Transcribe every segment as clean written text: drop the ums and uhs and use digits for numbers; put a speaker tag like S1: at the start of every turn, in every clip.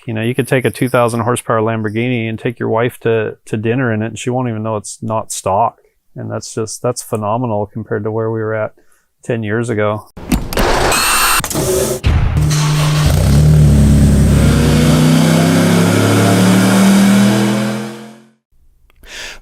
S1: You could take a 2,000 horsepower Lamborghini and take your wife to dinner in it, and she won't even know it's not stock. And that's phenomenal compared to where we were at 10 years ago.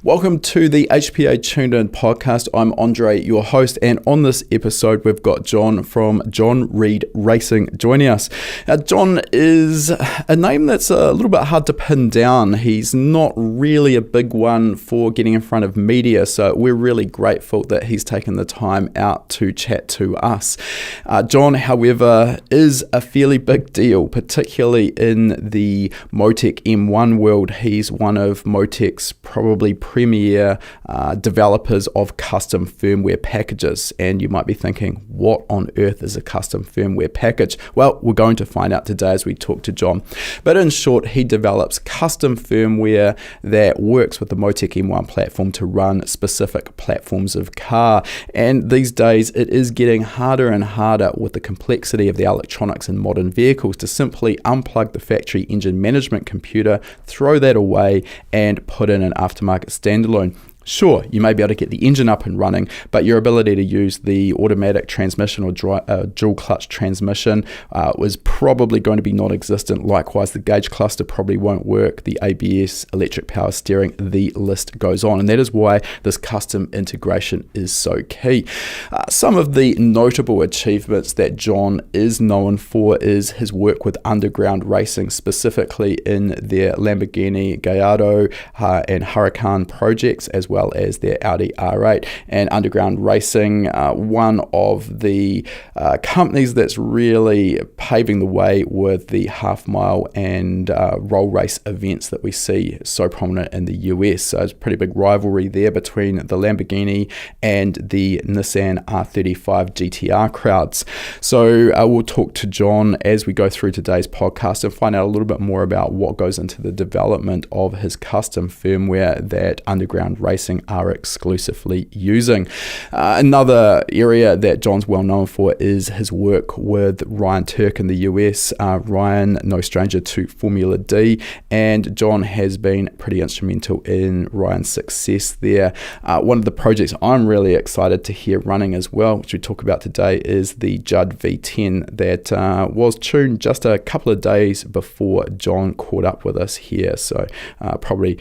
S2: Welcome to the HPA Tuned In podcast. I'm Andre, your host, and on this episode, we've got John from John Reed Racing joining us. Now, John is a name that's a little bit hard to pin down. He's not really a big one for getting in front of media, so we're really grateful that he's taken the time out to chat to us. John, however, is a fairly big deal, particularly in the MoTeC M1 world. He's one of MoTec's probably premier developers of custom firmware packages. And you might be thinking, what on earth is a custom firmware package? Well, we're going to find out today as we talk to John. But in short, he develops custom firmware that works with the MoTeC M1 platform to run specific platforms of car. And these days, it is getting harder and harder with the complexity of the electronics in modern vehicles to simply unplug the factory engine management computer, throw that away, and put in an aftermarket standalone. Sure, you may be able to get the engine up and running, but your ability to use the automatic transmission or dual clutch transmission was probably going to be non-existent. Likewise, the gauge cluster probably won't work, the ABS, electric power steering, the list goes on. And that is why this custom integration is so key. Some of the notable achievements that John is known for is his work with underground racing, specifically in their Lamborghini Gallardo and Huracan projects, as well as their Audi R8. And underground racing, one of the companies that's really paving the way with the half mile and roll race events that we see so prominent in the US. So it's a pretty big rivalry there between the Lamborghini and the Nissan R35 GTR crowds. So we'll talk to John as we go through today's podcast and find out a little bit more about what goes into the development of his custom firmware that underground racing are exclusively using. Another area that John's well known for is his work with Ryan Tuerck in the US. Ryan, no stranger to Formula D, and John has been pretty instrumental in Ryan's success there. One of the projects I'm really excited to hear running as well, which we talk about today, is the Judd V10 that was tuned just a couple of days before John caught up with us here. So probably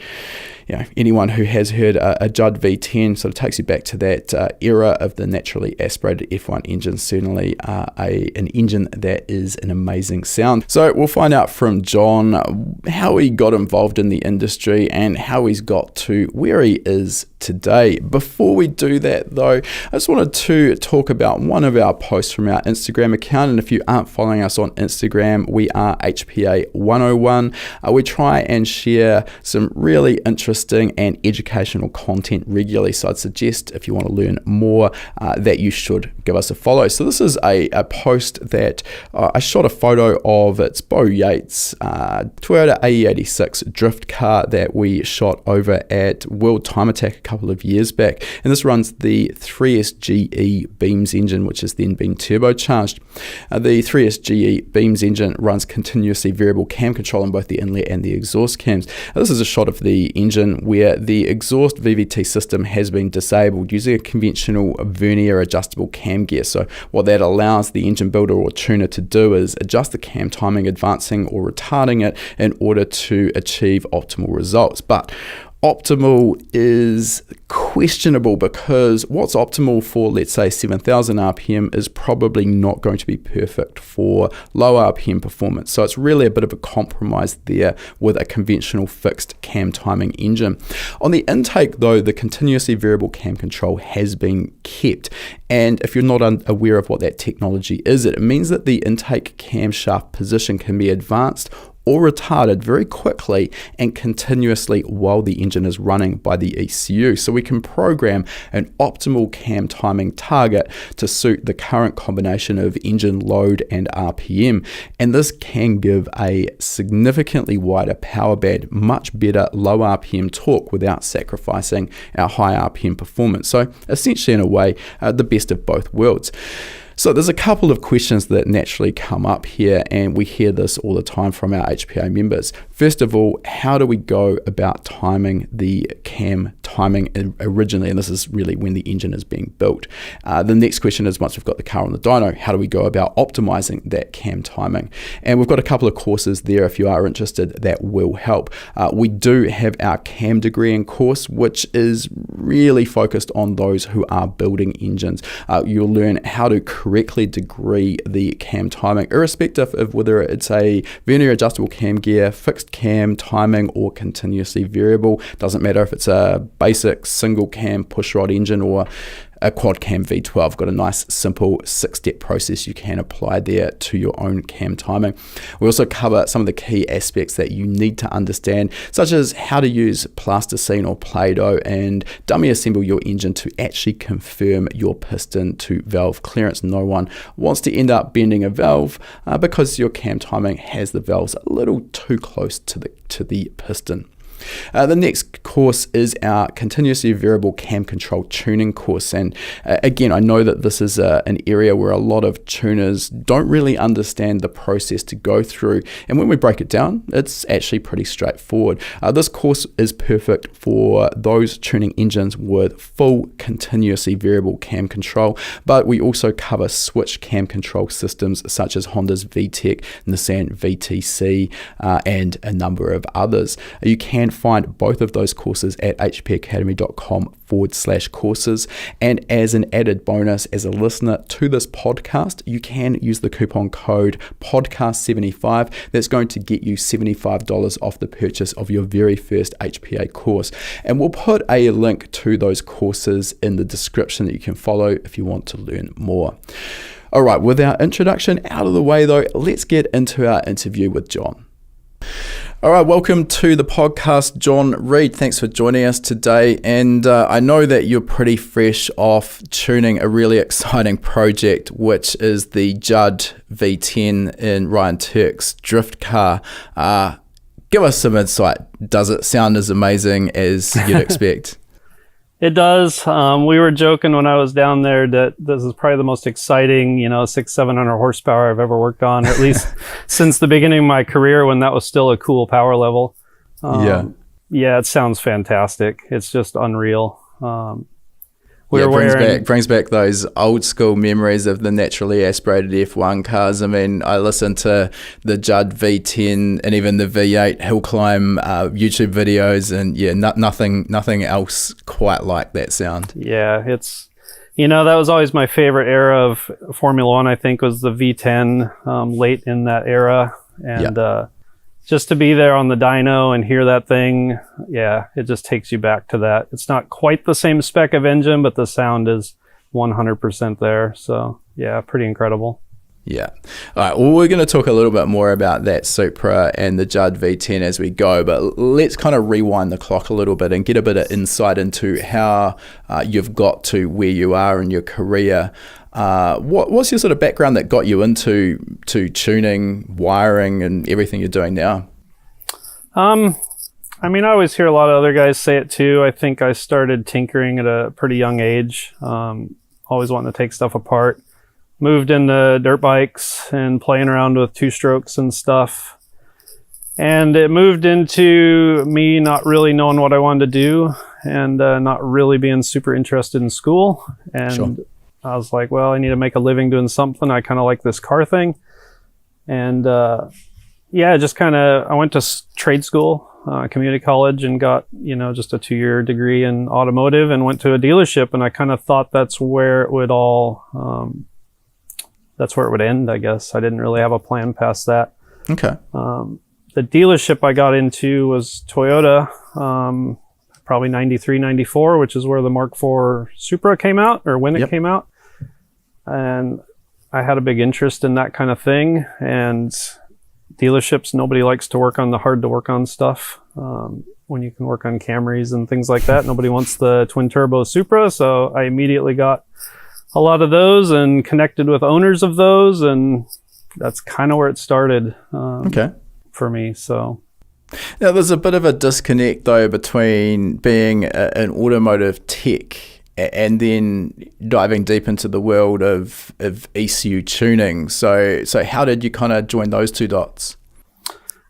S2: anyone who has heard a Judd V10 sort of takes you back to that era of the naturally aspirated F1 engine, certainly an engine that is an amazing sound. So we'll find out from John how he got involved in the industry and how he's got to where he is today. Before we do that though, I just wanted to talk about one of our posts from our Instagram account. And if you aren't following us on Instagram, we are HPA101. We try and share some really interesting and educational content regularly. So I'd suggest if you want to learn more that you should give us a follow. So this is a post that I shot a photo of. It's Bo Yates' Toyota A86 drift car that we shot over at World Time Attack a couple of years back. And this runs the 3SGE Beams engine, which has then been turbocharged. The 3SGE Beams engine runs continuously variable cam control on both the inlet and the exhaust cams. This is a shot of the engine where the exhaust VVT system has been disabled using a conventional vernier adjustable cam gear. So what that allows the engine builder or tuner to do is adjust the cam timing, advancing or retarding it in order to achieve optimal results. But optimal is questionable, because what's optimal for, let's say, 7,000 RPM is probably not going to be perfect for low RPM performance. So it's really a bit of a compromise there with a conventional fixed cam timing engine. On the intake though, the continuously variable cam control has been kept. And if you're not aware of what that technology is, it means that the intake camshaft position can be advanced or retarded very quickly and continuously while the engine is running by the ECU. So we can program an optimal cam timing target to suit the current combination of engine load and RPM. And this can give a significantly wider power band, much better low RPM torque without sacrificing our high RPM performance. So essentially, in a way, the best of both worlds. So there's a couple of questions that naturally come up here, and we hear this all the time from our HPA members. First of all, how do we go about timing the cam timing originally? And this is really when the engine is being built. The next question is, once we've got the car on the dyno, how do we go about optimizing that cam timing? And we've got a couple of courses there if you are interested that will help. We do have our cam degreeing course, which is really focused on those who are building engines. You'll learn how to correctly degree the cam timing, irrespective of whether it's a vernier adjustable cam gear, fixed cam timing, or continuously variable. Doesn't matter if it's a basic single cam pushrod engine or a quad cam V12. Got a nice simple 6-step process you can apply there to your own cam timing. We also cover some of the key aspects that you need to understand, such as how to use plasticine or Play-Doh and dummy assemble your engine to actually confirm your piston to valve clearance. No one wants to end up bending a valve because your cam timing has the valves a little too close to the piston. The next course is our continuously variable cam control tuning course, and again, I know that this is an area where a lot of tuners don't really understand the process to go through, and when we break it down, it's actually pretty straightforward. This course is perfect for those tuning engines with full continuously variable cam control, but we also cover switch cam control systems such as Honda's VTEC, Nissan VTC, and a number of others. You can find both of those courses at hpacademy.com/courses. And as an added bonus, as a listener to this podcast, you can use the coupon code podcast75. That's going to get you $75 off the purchase of your very first HPA course. And we'll put a link to those courses in the description that you can follow if you want to learn more. All right, with our introduction out of the way though, let's get into our interview with John. All right, welcome to the podcast, John Reid. Thanks for joining us today. And I know that you're pretty fresh off tuning a really exciting project, which is the Judd V10 in Ryan Tuerck's drift car. Give us some insight. Does it sound as amazing as you'd expect?
S1: It does. We were joking when I was down there that this is probably the most exciting, 600-700 horsepower I've ever worked on, or at least since the beginning of my career when that was still a cool power level. Yeah, it sounds fantastic. It's just unreal.
S2: Brings back those old school memories of the naturally aspirated F1 cars. I mean, I listened to the Judd V10 and even the V8 hill climb YouTube videos, and nothing else quite like that sound.
S1: Yeah, it's that was always my favorite era of Formula One. I think was the V10 late in that era, and just to be there on the dyno and hear that thing, it just takes you back to that. It's not quite the same spec of engine, but the sound is 100% there. So, pretty incredible.
S2: Yeah. All right. Well, we're going to talk a little bit more about that Supra and the Judd V10 as we go, but let's kind of rewind the clock a little bit and get a bit of insight into how you've got to where you are in your career. What's your sort of background that got you into tuning, wiring, and everything you're doing now? I
S1: always hear a lot of other guys say it too. I think I started tinkering at a pretty young age, always wanting to take stuff apart. Moved into dirt bikes and playing around with two-strokes and stuff. And it moved into me not really knowing what I wanted to do and not really being super interested in school. And sure. I was like, well, I need to make a living doing something. I kind of like this car thing. And I went to trade school, community college, and got, just a 2-year degree in automotive, and went to a dealership. And I kind of thought that's where it would end, I guess. I didn't really have a plan past that.
S2: Okay.
S1: The dealership I got into was Toyota, probably 93, 94, which is where the Mark IV Supra came out, or when it came out. And I had a big interest in that kind of thing. And dealerships, nobody likes to work on the hard to work on stuff. When you can work on Camrys and things like that, nobody wants the twin turbo Supra. So I immediately got a lot of those and connected with owners of those. And that's kind of where it started for me. So
S2: now there's a bit of a disconnect though between being an automotive tech and then diving deep into the world of ECU tuning. So how did you kind of join those two dots?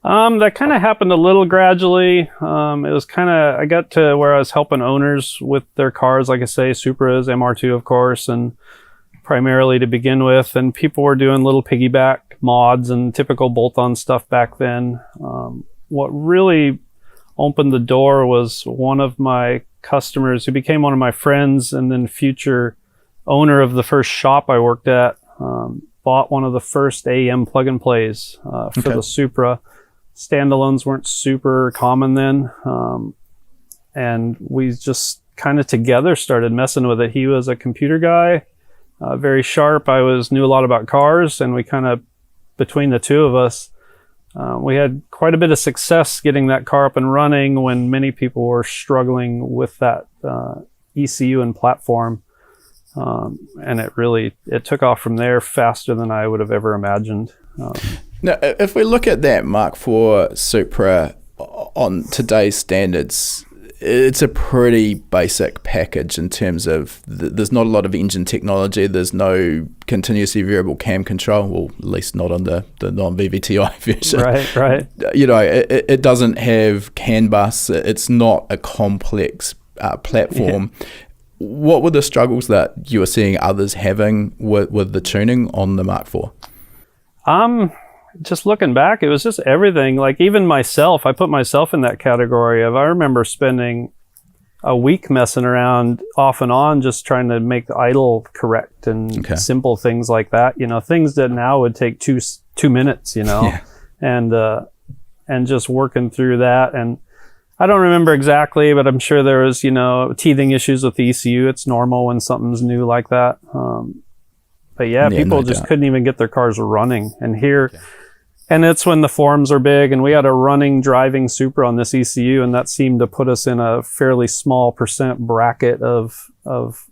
S1: That kind of happened a little gradually. It was I got to where I was helping owners with their cars, like I say, Supras, MR2, of course, and primarily to begin with. And people were doing little piggyback mods and typical bolt-on stuff back then. What really opened the door was one of my customers who became one of my friends and then future owner of the first shop I worked at, bought one of the first AEM plug-and-plays for the Supra. Standalones weren't super common then, and we just kind of together started messing with it. He was a computer guy, very sharp. I knew a lot about cars, and we kind of, between the two of us, we had quite a bit of success getting that car up and running when many people were struggling with that ECU and platform. And it took off from there faster than I would have ever imagined.
S2: Now, if we look at that Mark IV Supra on today's standards, it's a pretty basic package in terms of there's not a lot of engine technology. There's no continuously variable cam control, well, at least not on the non-VVTi version.
S1: Right.
S2: You know, it doesn't have CAN bus. It's not a complex platform. Yeah. What were the struggles that you were seeing others having with the tuning on the Mark IV?
S1: Just looking back, it was just everything. Like even myself, I put myself in that category of, I remember spending a week messing around off and on, just trying to make the idle correct and simple things like that. You know, things that now would take two minutes, you know, and just working through that. And I don't remember exactly, but I'm sure there was, you know, teething issues with the ECU. It's normal when something's new like that. But people just couldn't even get their cars running. And it's when the forums are big, and we had a running driving Supra on this ECU, and that seemed to put us in a fairly small percent bracket of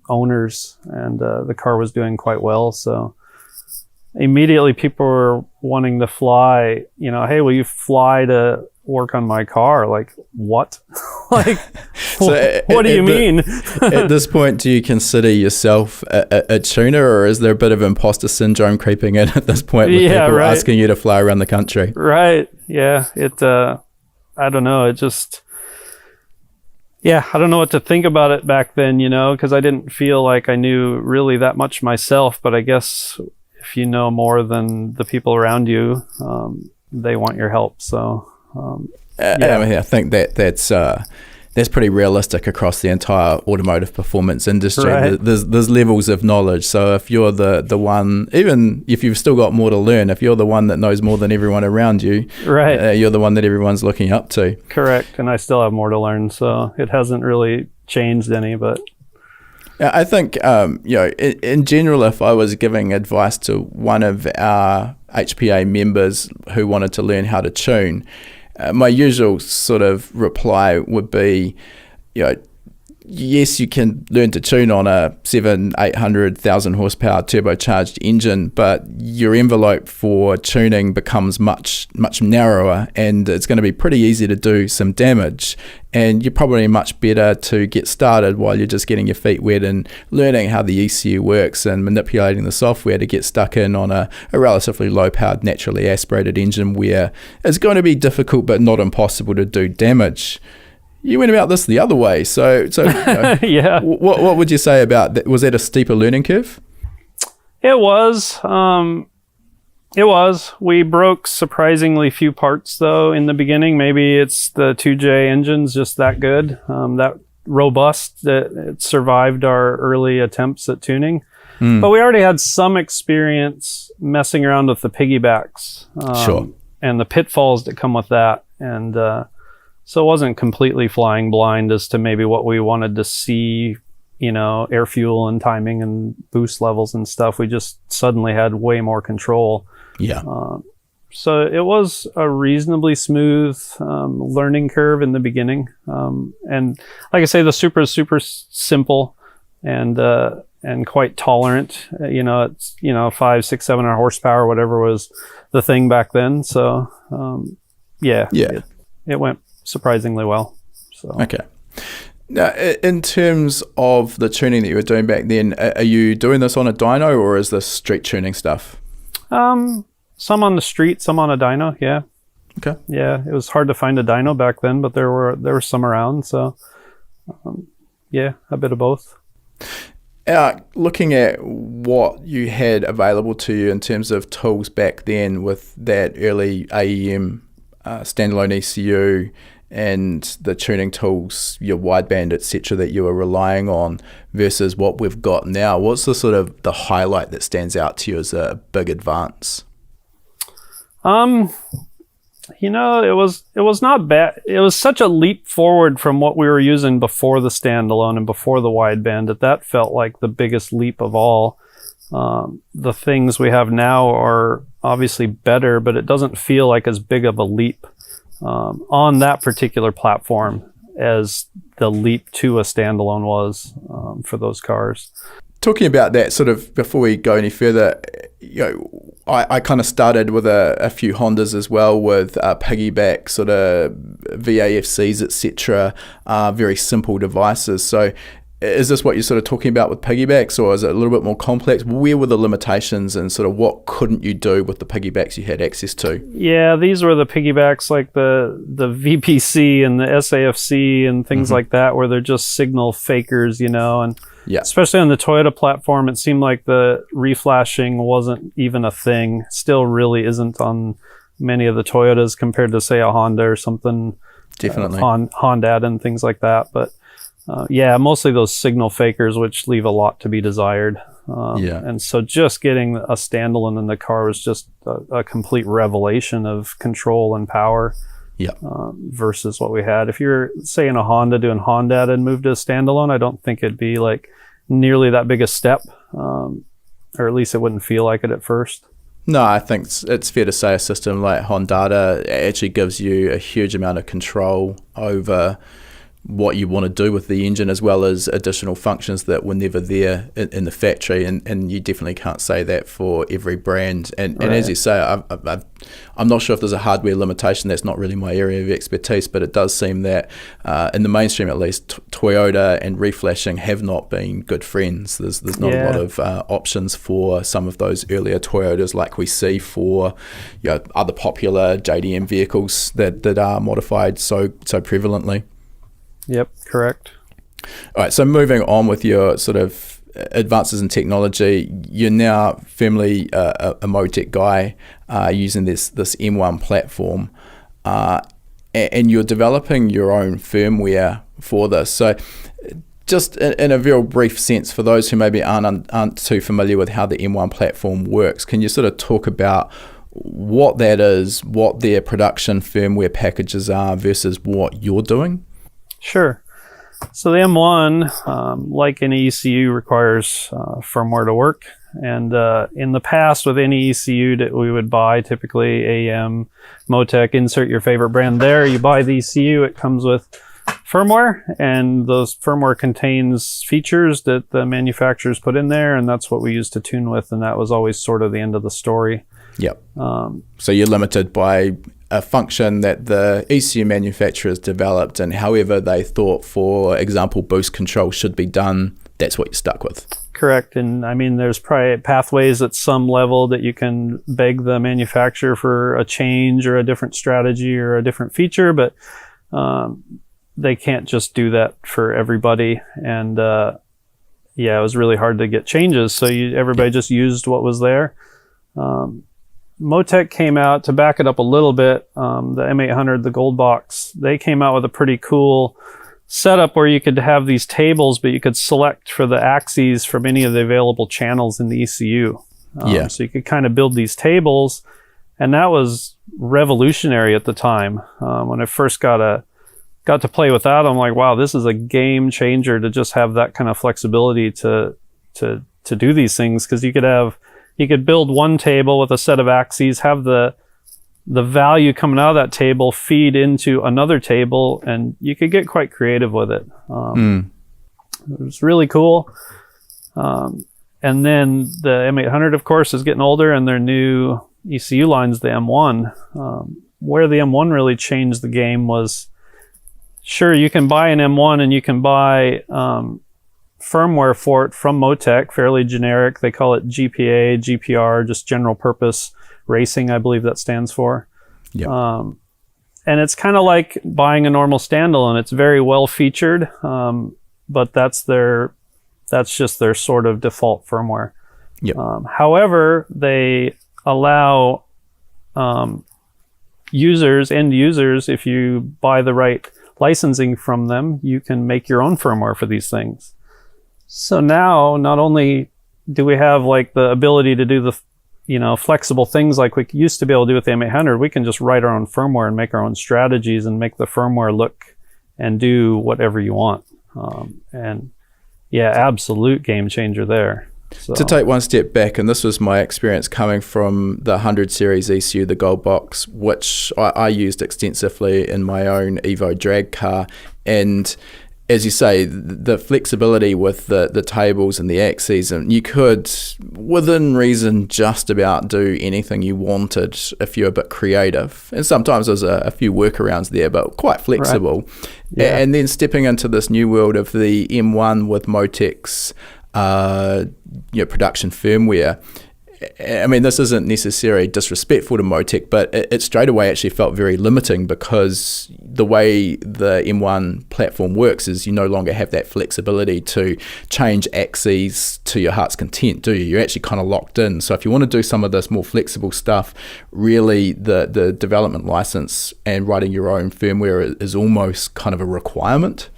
S1: owners, and the car was doing quite well. So immediately people were wanting to fly, you know, hey, will you fly to work on my car? Like, what? Like, so what do you mean?
S2: At this point, do you consider yourself a tuner, or is there a bit of imposter syndrome creeping in at this point with people asking you to fly around the country?
S1: Right. Yeah. I don't know. I don't know what to think about it back then, you know, because I didn't feel like I knew really that much myself. But I guess if you know more than the people around you, they want your help. So,
S2: I think that's pretty realistic across the entire automotive performance industry.
S1: Right.
S2: There's levels of knowledge. So if you're the one, even if you've still got more to learn, if you're the one that knows more than everyone around you, you're the one that everyone's looking up to.
S1: Correct. And I still have more to learn. So it hasn't really changed any, but
S2: I think, in general, if I was giving advice to one of our HPA members who wanted to learn how to tune, my usual sort of reply would be, yes, you can learn to tune on a 700,000-800,000 horsepower turbocharged engine, but your envelope for tuning becomes much, much narrower, and it's going to be pretty easy to do some damage. And you're probably much better to get started while you're just getting your feet wet and learning how the ECU works and manipulating the software to get stuck in on a relatively low-powered, naturally aspirated engine where it's going to be difficult but not impossible to do damage. You went about this the other way. So
S1: yeah.
S2: What would you say about that? Was that a steeper learning curve?
S1: It was. It was. We broke surprisingly few parts, though, in the beginning. Maybe it's the 2J engine's just that good, that robust, that it survived our early attempts at tuning. But we already had some experience messing around with the piggybacks and the pitfalls that come with that. And so it wasn't completely flying blind as to maybe what we wanted to see, you know, air fuel and timing and boost levels and stuff. We just suddenly had way more control.
S2: Yeah.
S1: So it was a reasonably smooth learning curve in the beginning. And like I say, the Supra is super simple and quite tolerant. It's 5, 6, 7 horsepower, whatever was the thing back then. So it went surprisingly well. So
S2: okay. Now, in terms of the tuning that you were doing back then, are you doing this on a dyno or is this street tuning stuff?
S1: Some on the street, some on a dyno. Yeah.
S2: Okay.
S1: Yeah, it was hard to find a dyno back then, but there were some around. So, yeah, a bit of both.
S2: Looking at what you had available to you in terms of tools back then with that early AEM standalone ECU and the tuning tools, your wideband, etc., that you were relying on versus what we've got now, what's the sort of the highlight that stands out to you as a big advance?
S1: It was not bad. It was such a leap forward from what we were using before the standalone and before the wideband that felt like the biggest leap of all. The things we have now are obviously better, but it doesn't feel like as big of a leap on that particular platform as the leap to a standalone was for those cars.
S2: Talking about that, sort of before we go any further, I kind of started with a few Hondas as well, with piggyback sort of VAFCs, etc. Very simple devices. So is this what you're sort of talking about with piggybacks, or is it a little bit more complex? Where were the limitations and sort of what couldn't you do with the piggybacks you had access to?
S1: Yeah, these were the piggybacks like the VPC and the SAFC and things like that, where they're just signal fakers, and
S2: yeah,
S1: especially on the Toyota platform, it seemed like the reflashing wasn't even a thing. Still really isn't on many of the Toyotas compared to, say, a Honda or something.
S2: Definitely.
S1: Honda and things like that. But yeah, mostly those signal fakers, which leave a lot to be desired. And so just getting a standalone in the car was just a complete revelation of control and power.
S2: Yeah.
S1: Versus what we had. If you're, say, in a Honda doing Honda and moved to a standalone, I don't think it'd be like nearly that big a step, or at least it wouldn't feel like it at first.
S2: No, I think it's fair to say a system like Honda actually gives you a huge amount of control over what you want to do with the engine, as well as additional functions that were never there in the factory, and you definitely can't say that for every brand. And as you say, I'm not sure if there's a hardware limitation. That's not really my area of expertise, but it does seem that in the mainstream at least, Toyota and reflashing have not been good friends. There's not a lot of options for some of those earlier Toyotas like we see for other popular JDM vehicles that are modified so prevalently.
S1: Yep, correct.
S2: All right, so moving on with your sort of advances in technology, you're now firmly a MoTeC guy using this M1 platform, and you're developing your own firmware for this. So just in a very brief sense, for those who maybe aren't too familiar with how the M1 platform works, can you sort of talk about what that is, what their production firmware packages are versus what you're doing?
S1: Sure. So the M1, like any ECU, requires firmware to work. And in the past, with any ECU that we would buy, typically AM, MoTeC, insert your favorite brand there. You buy the ECU, it comes with firmware, and those firmware contains features that the manufacturers put in there, and that's what we used to tune with, and that was always sort of the end of the story.
S2: Yep. So you're limited by a function that the ECU manufacturers developed, and however they thought, for example, boost control should be done, that's what you're stuck with.
S1: Correct. And I mean, there's probably pathways at some level that you can beg the manufacturer for a change or a different strategy or a different feature, but they can't just do that for everybody. And it was really hard to get changes. So everybody just used what was there. MoTeC came out, to back it up a little bit, the M800, the gold box, they came out with a pretty cool setup where you could have these tables, but you could select for the axes from any of the available channels in the ECU. So you could kind of build these tables, and that was revolutionary at the time. When I first got to play with that, I'm like, wow, this is a game changer to just have that kind of flexibility to do these things, because you could build one table with a set of axes, have the value coming out of that table feed into another table, and you could get quite creative with it. It was really cool. And then the M800, of course, is getting older, and their new ECU line's the M1. Where the M1 really changed the game was Sure, you can buy an M1 and you can buy firmware for it from MoTeC, fairly generic. They call it GPA, GPR, just general purpose racing, I believe that stands for.
S2: Yeah.
S1: And it's kind of like buying a normal standalone. It's very well featured, but that's just their sort of default firmware.
S2: Yep.
S1: However, they allow end users, if you buy the right licensing from them, you can make your own firmware for these things. So now, not only do we have like the ability to do the flexible things like we used to be able to do with the M800, we can just write our own firmware and make our own strategies and make the firmware look and do whatever you want. And yeah, absolute game changer there. So.
S2: To take one step back, and this was my experience coming from the 100 series ECU, the gold box, which I used extensively in my own Evo drag car. And as you say, the flexibility with the tables and the axes, and you could, within reason, just about do anything you wanted if you're a bit creative. And sometimes there's a few workarounds there, but quite flexible. Right. Yeah. And then stepping into this new world of the M1 with MoTeC's production firmware. I mean, this isn't necessarily disrespectful to MoTeC, but it straight away actually felt very limiting, because the way the M1 platform works is you no longer have that flexibility to change axes to your heart's content, do you? You're actually kind of locked in. So if you want to do some of this more flexible stuff, really the development license and writing your own firmware is almost kind of a requirement.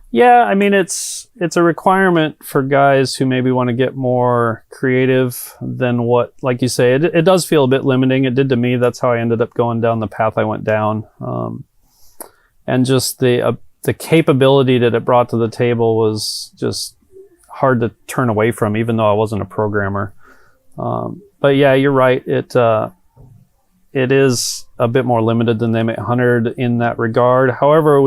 S1: Yeah, I mean, it's a requirement for guys who maybe want to get more creative than what, like you say, it does feel a bit limiting. It did to me. That's how I ended up going down the path I went down. And just the capability that it brought to the table was just hard to turn away from, even though I wasn't a programmer. But yeah, you're right. It is a bit more limited than the M800 in that regard. However,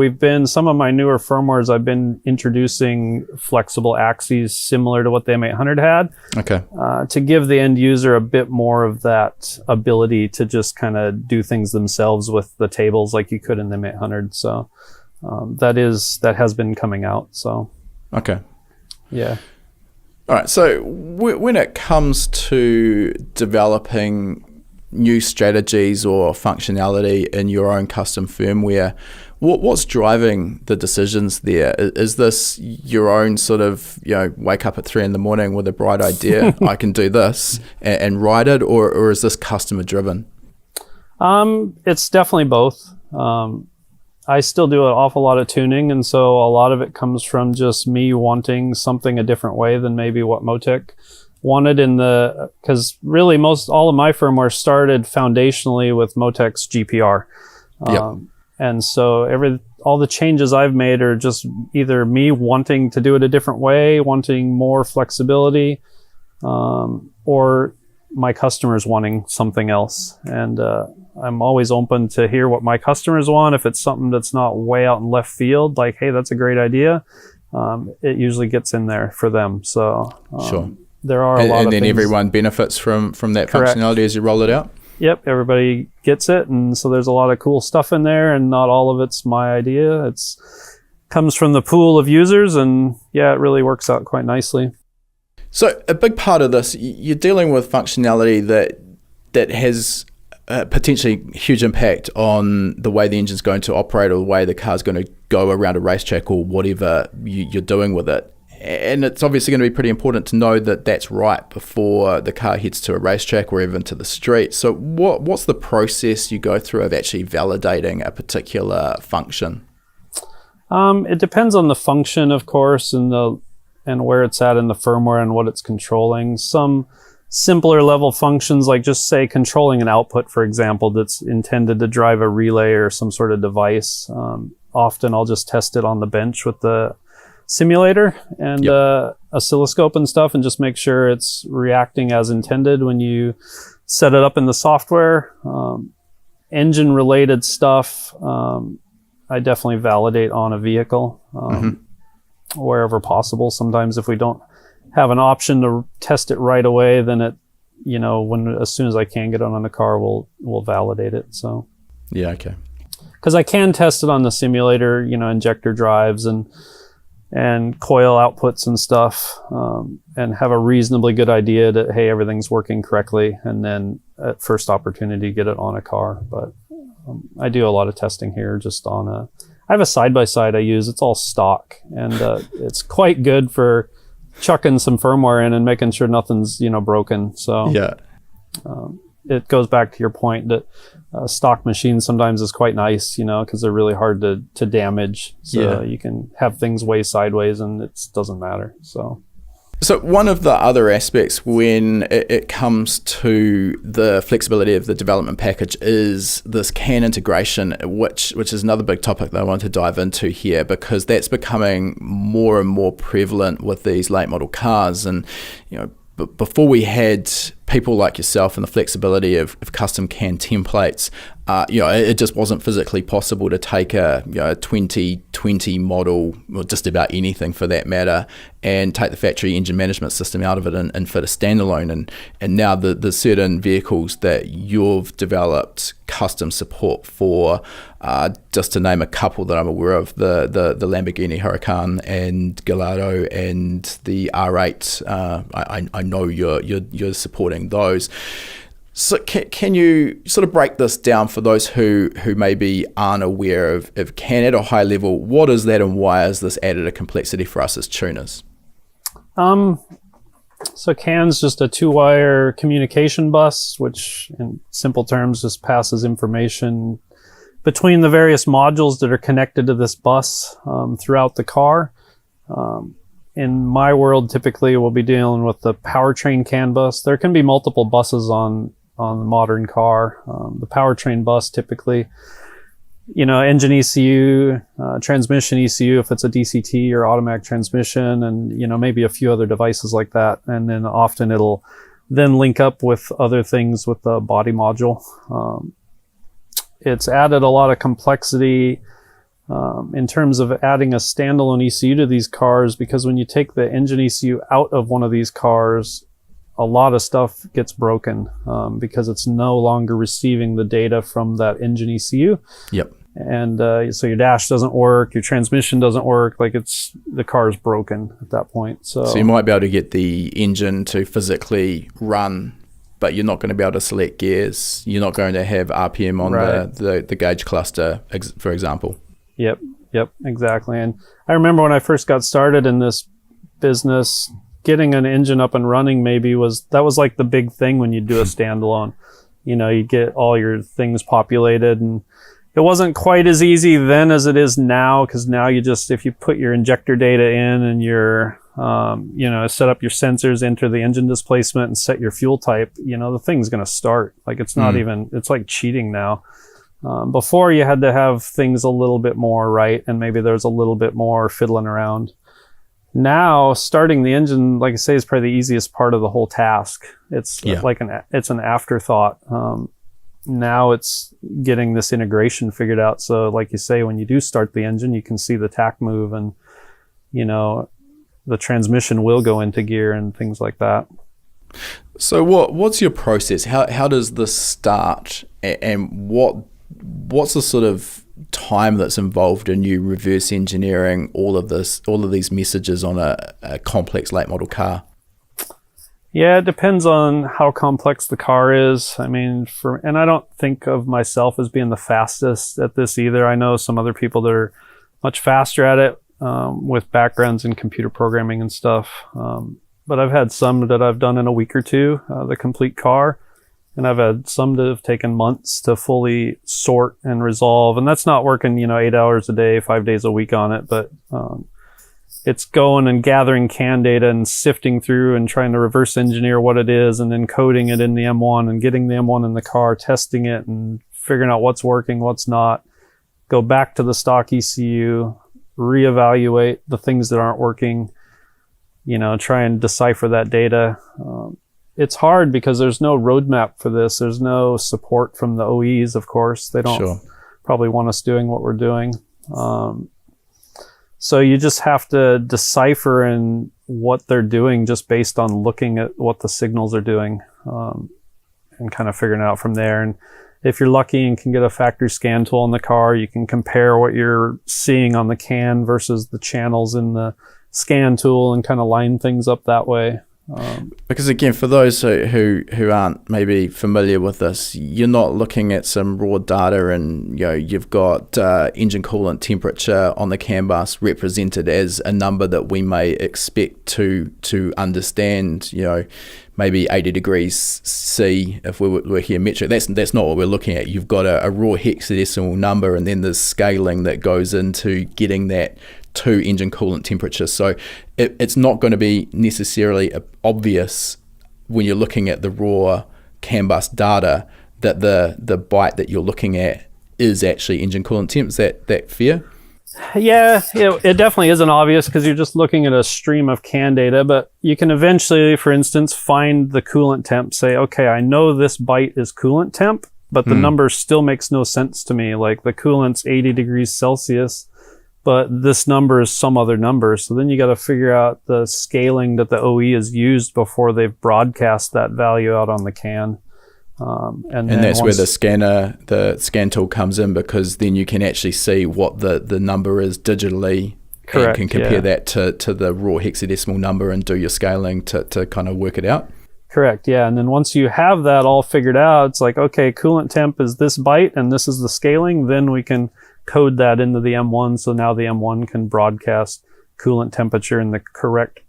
S1: some of my newer firmwares, I've been introducing flexible axes similar to what the M800 had. Okay. To give the end user a bit more of that ability to just kind of do things themselves with the tables like you could in the M800. So that has been coming out. So. Okay. Yeah.
S2: All right. So when it comes to developing new strategies or functionality in your own custom firmware, what's driving the decisions there? Is this your own sort of, wake up at 3 a.m. with a bright idea, I can do this and write it, or is this customer driven?
S1: It's definitely both. I still do an awful lot of tuning, and so a lot of it comes from just me wanting something a different way than maybe what MoTeC wanted because really all of my firmware started foundationally with MoTeC's GPR. Yep. And so all the changes I've made are just either me wanting to do it a different way, wanting more flexibility, or my customers wanting something else. And I'm always open to hear what my customers want. If it's something that's not way out in left field, like, hey, that's a great idea, it usually gets in there for them. So sure. There are a lot of things. And then everyone benefits from that Correct.
S2: Functionality as you roll it out?
S1: Yep, everybody gets it. And so there's a lot of cool stuff in there, and not all of it's my idea. It's comes from the pool of users, and yeah, it really works out quite nicely.
S2: So a big part of this, you're dealing with functionality that has potentially huge impact on the way the engine's going to operate, or the way the car's going to go around a racetrack, or whatever you're doing with it. And it's obviously going to be pretty important to know that that's right before the car heads to a racetrack or even to the street. So what's the process you go through of actually validating a particular function?
S1: It depends on the function, of course, and where it's at in the firmware and what it's controlling. Some simpler level functions, like just say controlling an output, for example, that's intended to drive a relay or some sort of device. Often I'll just test it on the bench with the simulator and oscilloscope and stuff, and just make sure it's reacting as intended when you set it up in the software. Engine related stuff, I definitely validate on a vehicle wherever possible. Sometimes if we don't have an option to test it right away, then it, as soon as I can get it on the car, we'll validate it. So
S2: yeah, okay.
S1: because I can test it on the simulator, injector drives and coil outputs and stuff, and have a reasonably good idea that, hey, everything's working correctly, and then at first opportunity get it on a car. But I do a lot of testing here just I have a side-by-side I use. It's all stock, and it's quite good for chucking some firmware in and making sure nothing's broken. So
S2: yeah,
S1: it goes back to your point that stock machines sometimes is quite nice, because they're really hard to damage. So you can have things way sideways and it doesn't matter. So
S2: one of the other aspects when it comes to the flexibility of the development package is this CAN integration, which is another big topic that I want to dive into here, because that's becoming more and more prevalent with these late model cars. And before we had people like yourself and the flexibility of custom CAN templates, it just wasn't physically possible to take a 2020 model, or just about anything for that matter, and take the factory engine management system out of it and fit a standalone. And now the certain vehicles that you've developed custom support for, just to name a couple that I'm aware of, the Lamborghini Huracan and Gallardo and the R8. I know you're supporting those. So can you sort of break this down for those who maybe aren't aware of CAN at a high level? What is that, and why is this added a complexity for us as tuners?
S1: So CAN's just a 2-wire communication bus, which in simple terms just passes information between the various modules that are connected to this bus throughout the car. In my world, typically we'll be dealing with the powertrain CAN bus. There can be multiple buses on the modern car. The powertrain bus typically, engine ECU, transmission ECU if it's a DCT or automatic transmission, and maybe a few other devices like that. And then often it'll then link up with other things with the body module. It's added a lot of complexity in terms of adding a standalone ECU to these cars, because when you take the engine ECU out of one of these cars, a lot of stuff gets broken because it's no longer receiving the data from that engine ECU.
S2: Yep.
S1: And so your dash doesn't work, your transmission doesn't work, the car is broken at that point. So
S2: you might be able to get the engine to physically run, but you're not going to be able to select gears. You're not going to have RPM on the gauge cluster, for example. Yep, exactly. And I remember when I first got started in this business, getting an engine up and running was like the big thing when you do a standalone. You get all your things populated, and it wasn't quite as easy then as it is now, because now if you put your injector data in and your set up your sensors, enter the engine displacement and set your fuel type, the thing's going to start. It's not even, it's like cheating now. Before you had to have things a little bit more right, and maybe there's a little bit more fiddling around. Now, starting the engine, like I say, is probably the easiest part of the whole task. It's it's an afterthought. Now it's getting this integration figured out. So like you say, when you do start the engine, you can see the tach move, and the transmission will go into gear and things like that. So what's your process? How does this start, and what's the sort of time that's involved in you reverse engineering all of these messages on a complex late model car?
S1: Yeah, it depends on how complex the car is. I mean, and I don't think of myself as being the fastest at this either. I know some other people that are much faster at it with backgrounds in computer programming and stuff. But I've had some that I've done in a week or two, the complete car. And I've had some that have taken months to fully sort and resolve. And that's not working, 8 hours a day, 5 days a week on it. But it's going and gathering CAN data and sifting through and trying to reverse engineer what it is, and then coding it in the M1 and getting the M1 in the car, testing it and figuring out what's working, what's not. Go back to the stock ECU, reevaluate the things that aren't working, try and decipher that data. It's hard because there's no roadmap for this. There's no support from the OEs, of course. They don't probably want us doing what we're doing. So you just have to decipher in what they're doing just based on looking at what the signals are doing, and kind of figuring out from there. And if you're lucky and can get a factory scan tool in the car, you can compare what you're seeing on the can versus the channels in the scan tool and kind of line things up that way.
S2: Because again, for those who aren't maybe familiar with this, you're not looking at some raw data and you've got engine coolant temperature on the CAN bus represented as a number that we may expect to understand, maybe 80 degrees C if we're here metric. That's not what we're looking at. You've got a raw hexadecimal number, and then there's scaling that goes into getting that to engine coolant temperature. So it's not going to be necessarily obvious when you're looking at the raw CAN bus data that the byte that you're looking at is actually engine coolant temp. Is that fair?
S1: Yeah, it definitely isn't obvious because you're just looking at a stream of CAN data, but you can eventually, for instance, find the coolant temp, say, okay, I know this byte is coolant temp, but the number still makes no sense to me. Like the coolant's 80 degrees Celsius, but this number is some other number. So then you got to figure out the scaling that the OE has used before they've broadcast that value out on the can. And that's where the scan tool comes in, because then you can actually see what the number is digitally. Correct, and can compare that to the raw hexadecimal number and do your scaling to kind of work it out. Correct, yeah. And then once you have that all figured out, it's like, okay, coolant temp is this byte and this is the scaling, then we can code that into the M1. So now the M1 can broadcast coolant temperature in the correct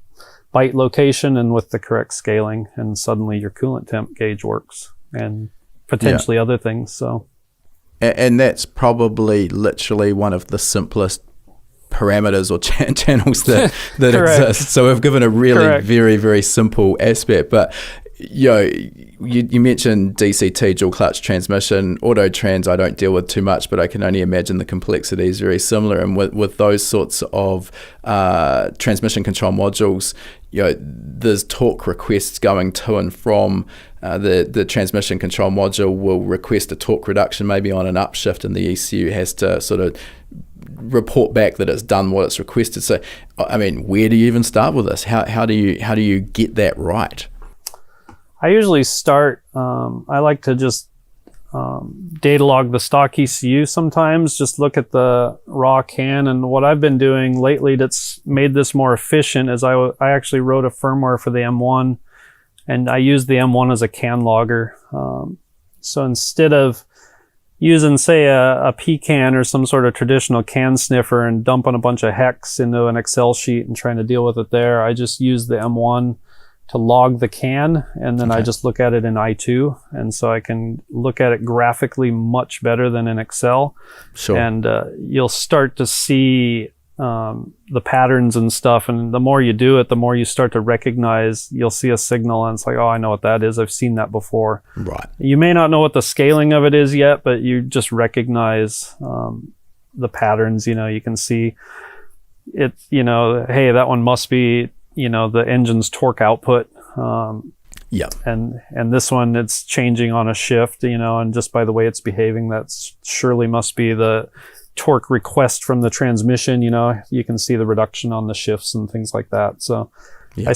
S1: byte location and with the correct scaling, and suddenly your coolant temp gauge works, and potentially other things. So,
S2: and that's probably literally one of the simplest parameters or channels that exist. So we've given a really very, very simple aspect. But you mentioned DCT, dual clutch transmission, auto trans I don't deal with too much, but I can only imagine the complexity is very similar. And with those sorts of transmission control modules, there's torque requests going to and from. The transmission control module will request a torque reduction maybe on an upshift, and the ECU has to sort of report back that it's done what it's requested. So, I mean, where do you even start with this? How do you get that right?
S1: I usually start, I like to just data log the stock ECU sometimes, just look at the raw CAN. And what I've been doing lately that's made this more efficient is I actually wrote a firmware for the M1, and I use the M1 as a CAN logger. So instead of using, say, a PCAN or some sort of traditional CAN sniffer and dumping a bunch of hex into an Excel sheet and trying to deal with it there, I just use the M1 to log the CAN, and then I just look at it in i2, and so I can look at it graphically much better than in Excel. Sure. And you'll start to see the patterns and stuff, and the more you do it, the more you start to recognize. You'll see a signal and it's like, oh, I know what that is, I've seen that before. Right. You may not know what the scaling of it is yet, but you just recognize the patterns. You can see it, hey, that one must be the engine's torque output. And this one, it's changing on a shift, and just by the way it's behaving, that's surely must be the torque request from the transmission. You can see the reduction on the shifts and things like that. So I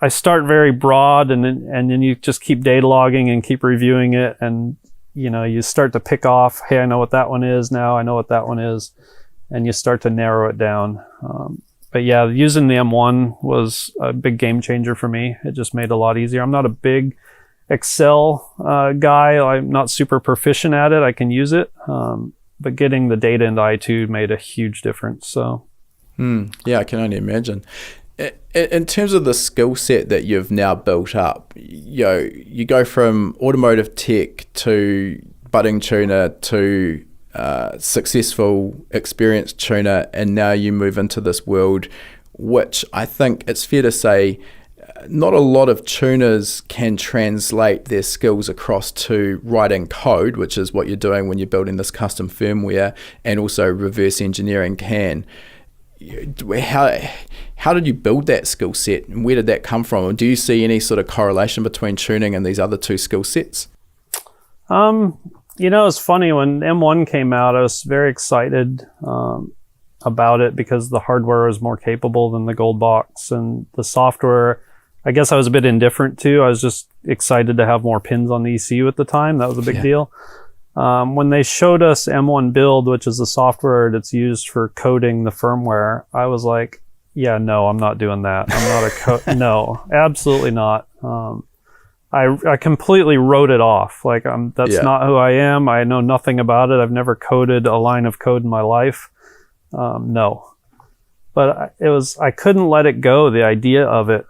S1: start very broad, and then you just keep data logging and keep reviewing it, and you start to pick off, hey, I know what that one is now, I know what that one is, and you start to narrow it down. But yeah, using the M1 was a big game changer for me. It just made it a lot easier. I'm not a big Excel guy. I'm not super proficient at it. I can use it. But getting the data into i2 made a huge difference. So,
S2: yeah, I can only imagine. In terms of the skill set that you've now built up, you go from automotive tech to budding tuner to successful experienced tuner, and now you move into this world, which I think it's fair to say not a lot of tuners can translate their skills across to writing code, which is what you're doing when you're building this custom firmware, and also reverse engineering CAN. How did you build that skill set, and where did that come from? Or do you see any sort of correlation between tuning and these other two skill sets? It's funny, when M1 came out, I was very excited about it because the hardware was more capable than the gold box, and the software,
S1: I guess I was a bit indifferent too. I was just excited to have more pins on the ECU at the time. That was a big deal. When they showed us M1 Build, which is the software that's used for coding the firmware, I was like, yeah, no, I'm not doing that. I'm not no, absolutely not. I completely wrote it off. Like, that's not who I am. I know nothing about it. I've never coded a line of code in my life. No. But I couldn't let it go, the idea of it.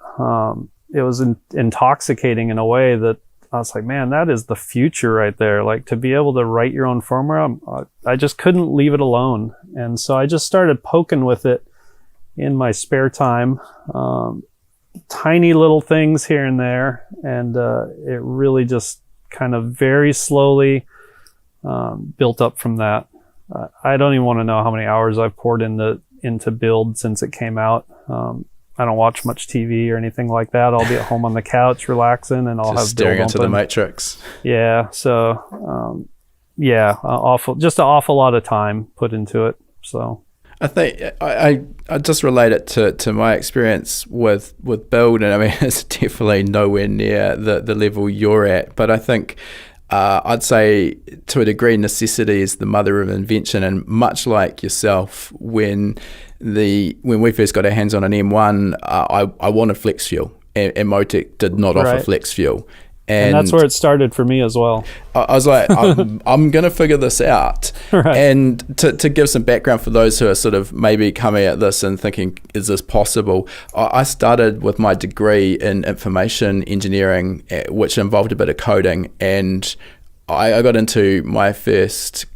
S1: It was intoxicating in a way that I was like, man, that is the future right there. Like, to be able to write your own firmware, I just couldn't leave it alone. And so I just started poking with it in my spare time. Tiny little things here and there. And it really just kind of very slowly built up from that. I don't even want to know how many hours I've poured into Build since it came out. I don't watch much TV or anything like that. I'll be at home on the couch relaxing, and I'll
S2: just
S1: have
S2: staring
S1: Build
S2: into the Matrix.
S1: Yeah. So, just an awful lot of time put into it. So
S2: I think I just relate it to my experience with Build, and I mean, it's definitely nowhere near the level you're at. But I think I'd say to a degree, necessity is the mother of invention, and much like yourself, when we first got our hands on an M1, I wanted flex fuel, and MoTeC did not offer flex fuel.
S1: And that's where it started for me as well.
S2: I was like, I'm going to figure this out. Right. And to give some background for those who are sort of maybe coming at this and thinking, is this possible? I started with my degree in information engineering, which involved a bit of coding. And I got into my first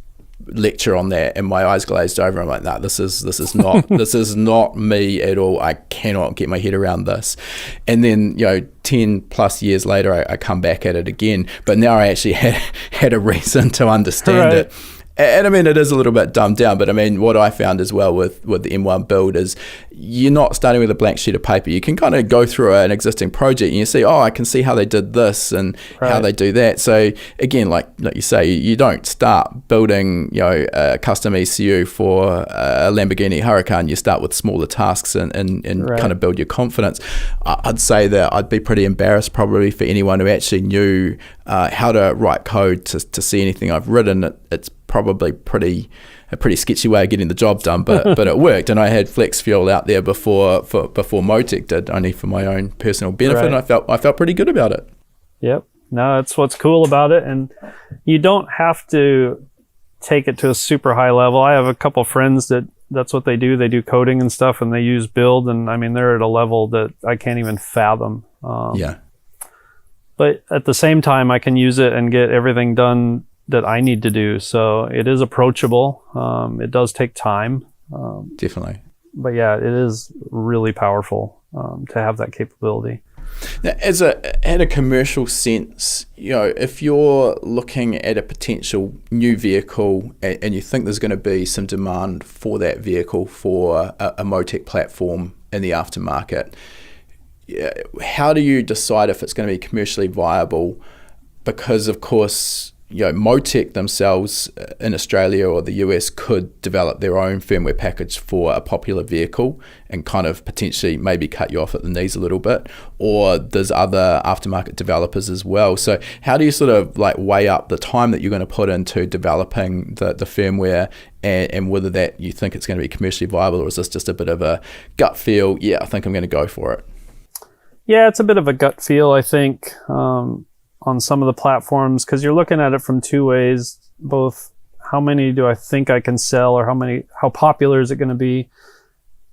S2: lecture on that, and my eyes glazed over. I'm like, nah, this is not this is not me at all. I cannot get my head around this. And then 10 plus years later, I come back at it again, but now I actually had a reason to understand it. And I mean, it is a little bit dumbed down, but I mean, what I found as well with the M1 Build is you're not starting with a blank sheet of paper. You can kind of go through an existing project and you see, I can see how they did this and how they do that. So again, like you say, you don't start building, a custom ECU for a Lamborghini Huracan. You start with smaller tasks and kind of build your confidence. I'd say that I'd be pretty embarrassed probably for anyone who actually knew how to write code to see anything I've written. It's probably a pretty sketchy way of getting the job done, but it worked, and I had flex fuel out there before MoTeC did, only for my own personal benefit, and I felt pretty good about it. Yep.
S1: No, that's what's cool about it, and you don't have to take it to a super high level. I have a couple friends that's what they do. They do coding and stuff, and they use Build, and I mean, they're at a level that I can't even fathom. But at the same time, I can use it and get everything done that I need to do. So it is approachable. It does take time.
S2: Definitely.
S1: But yeah, it is really powerful to have that capability.
S2: Now, in a commercial sense, if you're looking at a potential new vehicle and you think there's going to be some demand for that vehicle for a MoTeC platform in the aftermarket, how do you decide if it's going to be commercially viable? Because of course, MoTeC themselves in Australia or the US could develop their own firmware package for a popular vehicle and kind of potentially maybe cut you off at the knees a little bit, or there's other aftermarket developers as well. So how do you sort of like weigh up the time that you're going to put into developing the firmware and whether that you think it's going to be commercially viable, or is this just a bit of a gut feel, I think I'm going to go for it?
S1: Yeah, it's a bit of a gut feel, I think. On some of the platforms, because you're looking at it from two ways, both how many do I think I can sell, or how popular is it going to be,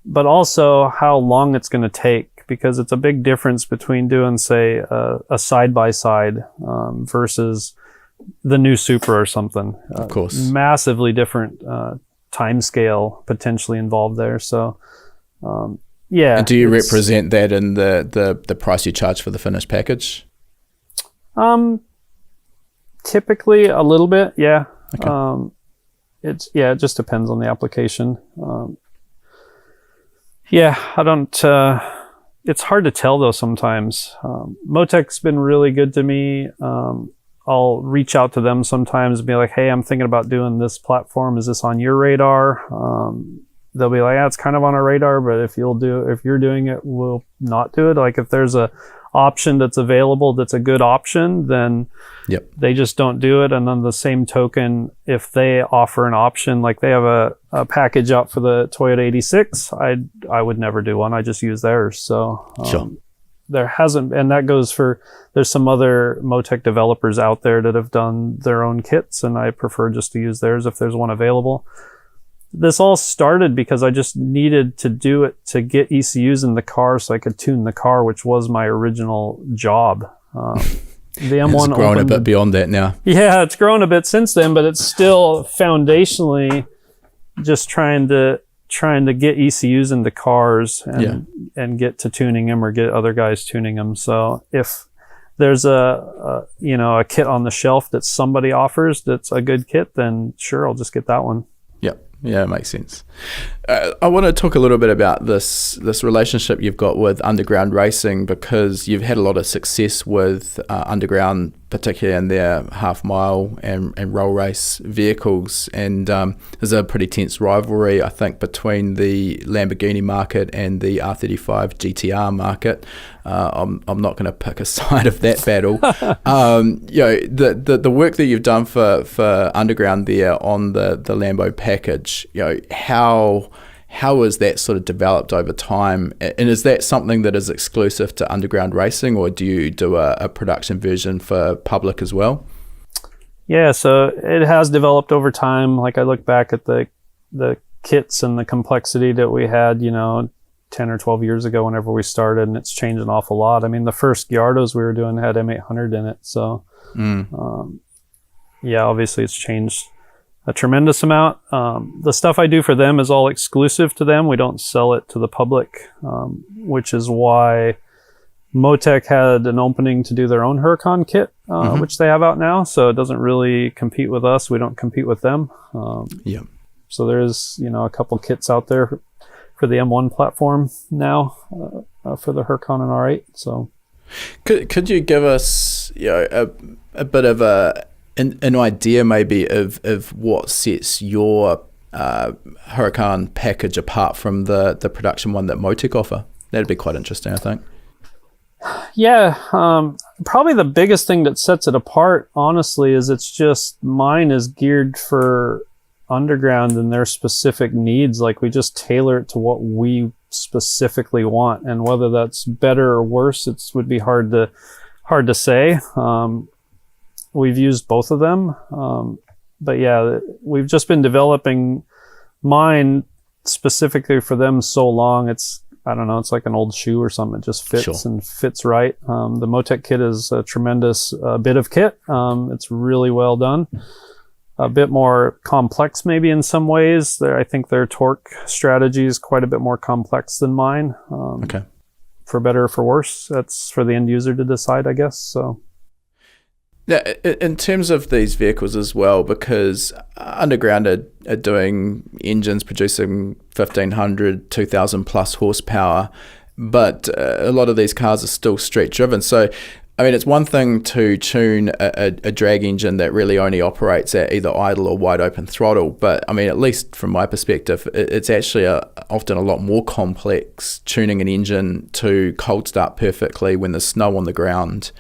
S1: but also how long it's going to take, because it's a big difference between doing, say, a side-by-side versus the new Supra or something.
S2: Of course.
S1: Massively different time scale potentially involved there. So, And
S2: do you represent that in the price you charge for the finished package?
S1: Typically a little bit, yeah.
S2: Okay.
S1: It just depends on the application. I don't, it's hard to tell though sometimes. MoTeC's been really good to me. I'll reach out to them sometimes and be like, hey, I'm thinking about doing this platform. Is this on your radar? They'll be like, it's kind of on our radar, but if you're doing it, we'll not do it. Like if there's a option that's available that's a good option, then they just don't do it. And on the same token, if they offer an option, like they have a package out for the Toyota 86, I would never do one. I just use theirs. So there hasn't, and that goes for, there's some other MoTeC developers out there that have done their own kits, and I prefer just to use theirs if there's one available. This all started because I just needed to do it to get ECUs in the car so I could tune the car, which was my original job. The M1
S2: it's grown a bit beyond that now. Yeah,
S1: it's grown a bit since then, but it's still foundationally just trying to get ECUs into cars and get to tuning them or get other guys tuning them. So if there's a kit on the shelf that somebody offers that's a good kit, then sure, I'll just get that one.
S2: Yeah, it makes sense. I want to talk a little bit about this relationship you've got with underground racing, because you've had a lot of success with underground, particularly in their half mile and roll race vehicles. And there's a pretty tense rivalry, I think, between the Lamborghini market and the R35 GTR market. I'm not going to pick a side of that battle. The work that you've done for underground there on the Lambo package, how has that sort of developed over time? And is that something that is exclusive to underground racing, or do you do a production version for public as well?
S1: Yeah, so it has developed over time. Like I look back at the kits and the complexity that we had, 10 or 12 years ago whenever we started, and it's changed an awful lot. I mean, the first Gallardos we were doing had M800 in it. So, obviously it's changed a tremendous amount. The stuff I do for them is all exclusive to them. We don't sell it to the public, which is why MoTeC had an opening to do their own Huracan kit, which they have out now. So it doesn't really compete with us. We don't compete with them. So there's, a couple kits out there for the M1 platform now, for the Huracan and R8. So
S2: could you give us a bit of an idea maybe of what sets your Huracan package apart from the production one that MoTeC offer? That'd be quite interesting, I think.
S1: Yeah, probably the biggest thing that sets it apart, honestly, is it's just mine is geared for underground and their specific needs. Like, we just tailor it to what we specifically want, and whether that's better or worse, it would be hard to say. We've used both of them, but yeah, we've just been developing mine specifically for them so long. It's like an old shoe or something. It just fits and fits right. The MoTeC kit is a tremendous bit of kit. It's really well done. A bit more complex maybe in some ways. I think their torque strategy is quite a bit more complex than mine. For better or for worse. That's for the end user to decide, I guess. So.
S2: Yeah, in terms of these vehicles as well, because underground are doing engines producing 1,500, 2,000 plus horsepower, but a lot of these cars are still street driven. So, I mean, it's one thing to tune a drag engine that really only operates at either idle or wide open throttle, but I mean, at least from my perspective, it's actually often a lot more complex tuning an engine to cold start perfectly when there's snow on the ground,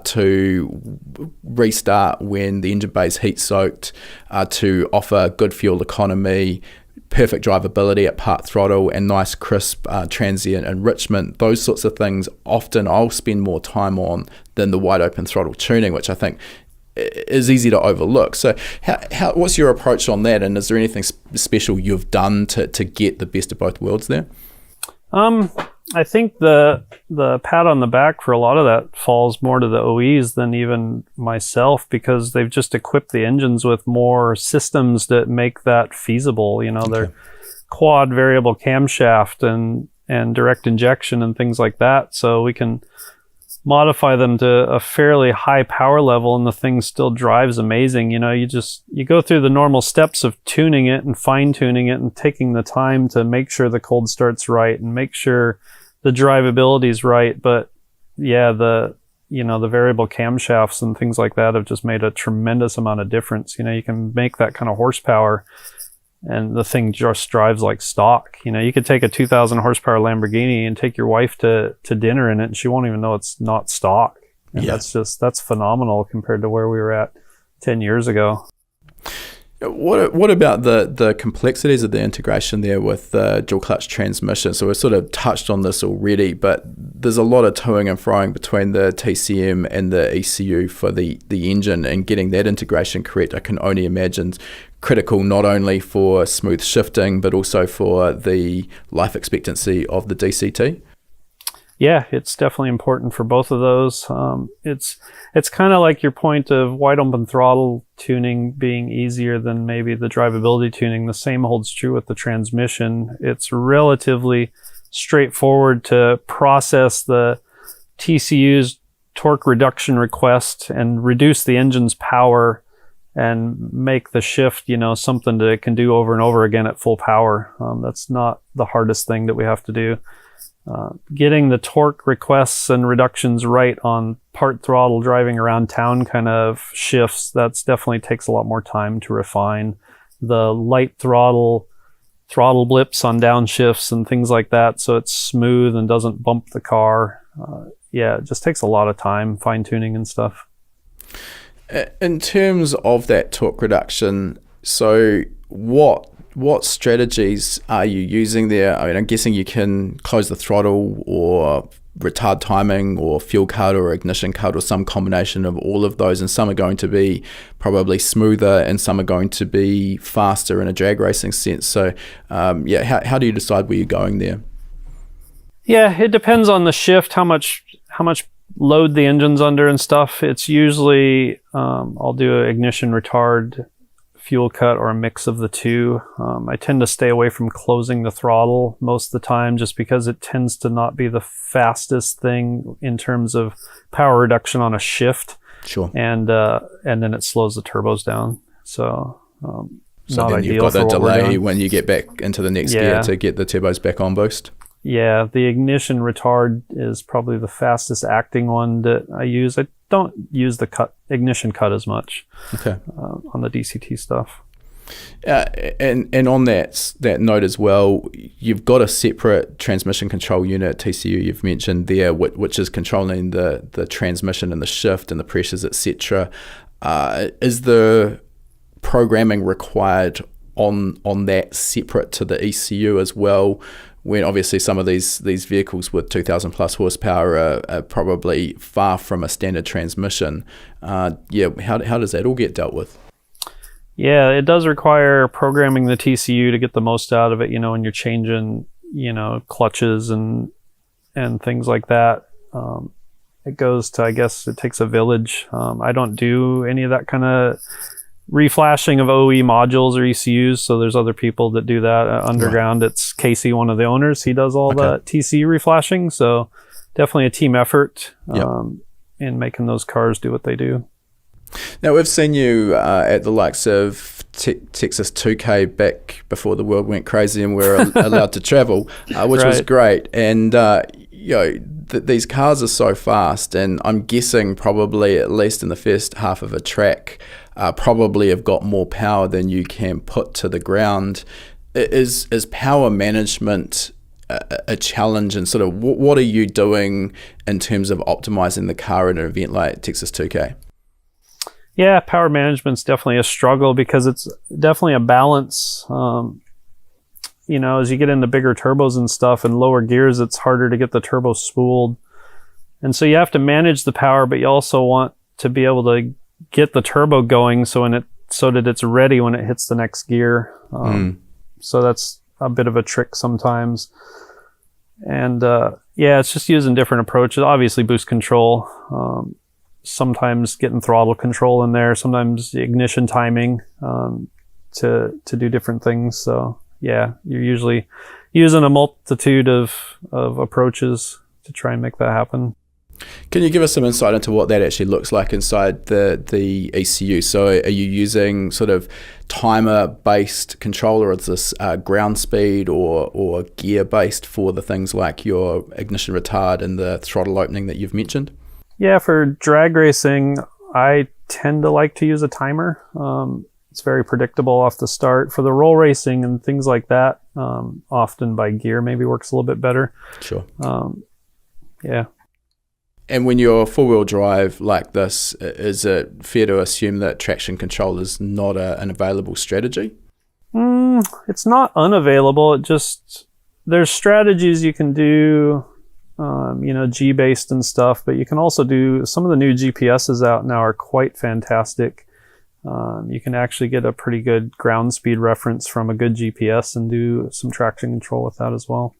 S2: to restart when the engine bay is heat soaked, to offer good fuel economy, perfect drivability at part throttle, and nice crisp transient enrichment. Those sorts of things often I'll spend more time on than the wide open throttle tuning, which I think is easy to overlook. So what's your approach on that, and is there anything special you've done to get the best of both worlds there?
S1: I think the pat on the back for a lot of that falls more to the OEs than even myself, because they've just equipped the engines with more systems that make that feasible. They're quad variable camshaft and direct injection and things like that. So we can modify them to a fairly high power level, and the thing still drives amazing. You go through the normal steps of tuning it and fine tuning it and taking the time to make sure the cold start's right and make sure the drivability is right. But yeah, the variable camshafts and things like that have just made a tremendous amount of difference. You can make that kind of horsepower and the thing just drives like stock. You could take a 2,000 horsepower Lamborghini and take your wife to dinner in it, and she won't even know it's not stock. And that's phenomenal compared to where we were at 10 years ago.
S2: What about the complexities of the integration there with the dual clutch transmission? So we've sort of touched on this already, but there's a lot of toing and froing between the TCM and the ECU for the engine, and getting that integration correct, I can only imagine, critical not only for smooth shifting, but also for the life expectancy of the DCT.
S1: Yeah, it's definitely important for both of those. It's kind of like your point of wide open throttle tuning being easier than maybe the drivability tuning. The same holds true with the transmission. It's relatively straightforward to process the TCU's torque reduction request and reduce the engine's power and make the shift, something that it can do over and over again at full power. That's not the hardest thing that we have to do. Getting the torque requests and reductions right on part throttle driving around town kind of shifts, that's definitely takes a lot more time to refine. The light throttle blips on downshifts and things like that, so it's smooth and doesn't bump the car. It just takes a lot of time, fine tuning and stuff.
S2: In terms of that torque reduction, so what strategies are you using there? I mean, I'm guessing you can close the throttle or retard timing or fuel cut or ignition cut or some combination of all of those, and some are going to be probably smoother and some are going to be faster in a drag racing sense. So how do you decide where you're going there?
S1: Yeah, it depends on the shift, how much load the engine's under and stuff. It's usually I'll do an ignition retard, fuel cut, or a mix of the two. I tend to stay away from closing the throttle most of the time, just because it tends to not be the fastest thing in terms of power reduction on a shift.
S2: Sure.
S1: And then it slows the turbos down. So not
S2: then
S1: ideal.
S2: You've got
S1: for
S2: the
S1: what
S2: delay when you get back into the next gear to get the turbos back on boost.
S1: Yeah, the ignition retard is probably the fastest acting one that I use. I don't use the ignition cut as much. Okay. On the DCT stuff.
S2: And on that note as well, you've got a separate transmission control unit, TCU, you've mentioned there, which is controlling the transmission and the shift and the pressures, etc. Is the programming required on that separate to the ECU as well, when obviously some of these vehicles with 2,000 plus horsepower are probably far from a standard transmission? How does that all get dealt with?
S1: Yeah, it does require programming the TCU to get the most out of it, when you're changing, clutches and things like that. It goes to, I guess it takes a village. I don't do any of that kind of reflashing of OE modules or ECUs, so there's other people that do that underground. Right. It's Casey, one of the owners. He does all the TCU reflashing, so definitely a team effort in making those cars do what they do.
S2: Now, we've seen you at the likes of Texas 2K back before the world went crazy and we were allowed to travel, which was great. And these cars are so fast, and I'm guessing probably at least in the first half of a track, probably have got more power than you can put to the ground. Is power management a challenge, and sort of what are you doing in terms of optimizing the car in an event like Texas 2K?
S1: Yeah, power management's definitely a struggle because it's definitely a balance. As you get into bigger turbos and stuff and lower gears, it's harder to get the turbo spooled. And so you have to manage the power, but you also want to be able to get the turbo going so that it's ready when it hits the next gear. So that's a bit of a trick sometimes. And it's just using different approaches. Obviously boost control, sometimes getting throttle control in there, sometimes ignition timing to do different things. So yeah, you're usually using a multitude of approaches to try and make that happen.
S2: Can you give us some insight into what that actually looks like inside the ECU? So are you using sort of timer-based control, or is this ground speed or gear-based for the things like your ignition retard and the throttle opening that you've mentioned? Yeah,
S1: for drag racing, I tend to like to use a timer. It's very predictable off the start. For the roll racing and things like that, often by gear maybe works a little bit better.
S2: Sure.
S1: Yeah.
S2: And when you're four-wheel drive like this, is it fair to assume that traction control is not an available strategy?
S1: It's not unavailable. It just, there's strategies you can do, G-based and stuff, but you can also do, some of the new GPSs out now are quite fantastic. You can actually get a pretty good ground speed reference from a good GPS and do some traction control with that as well.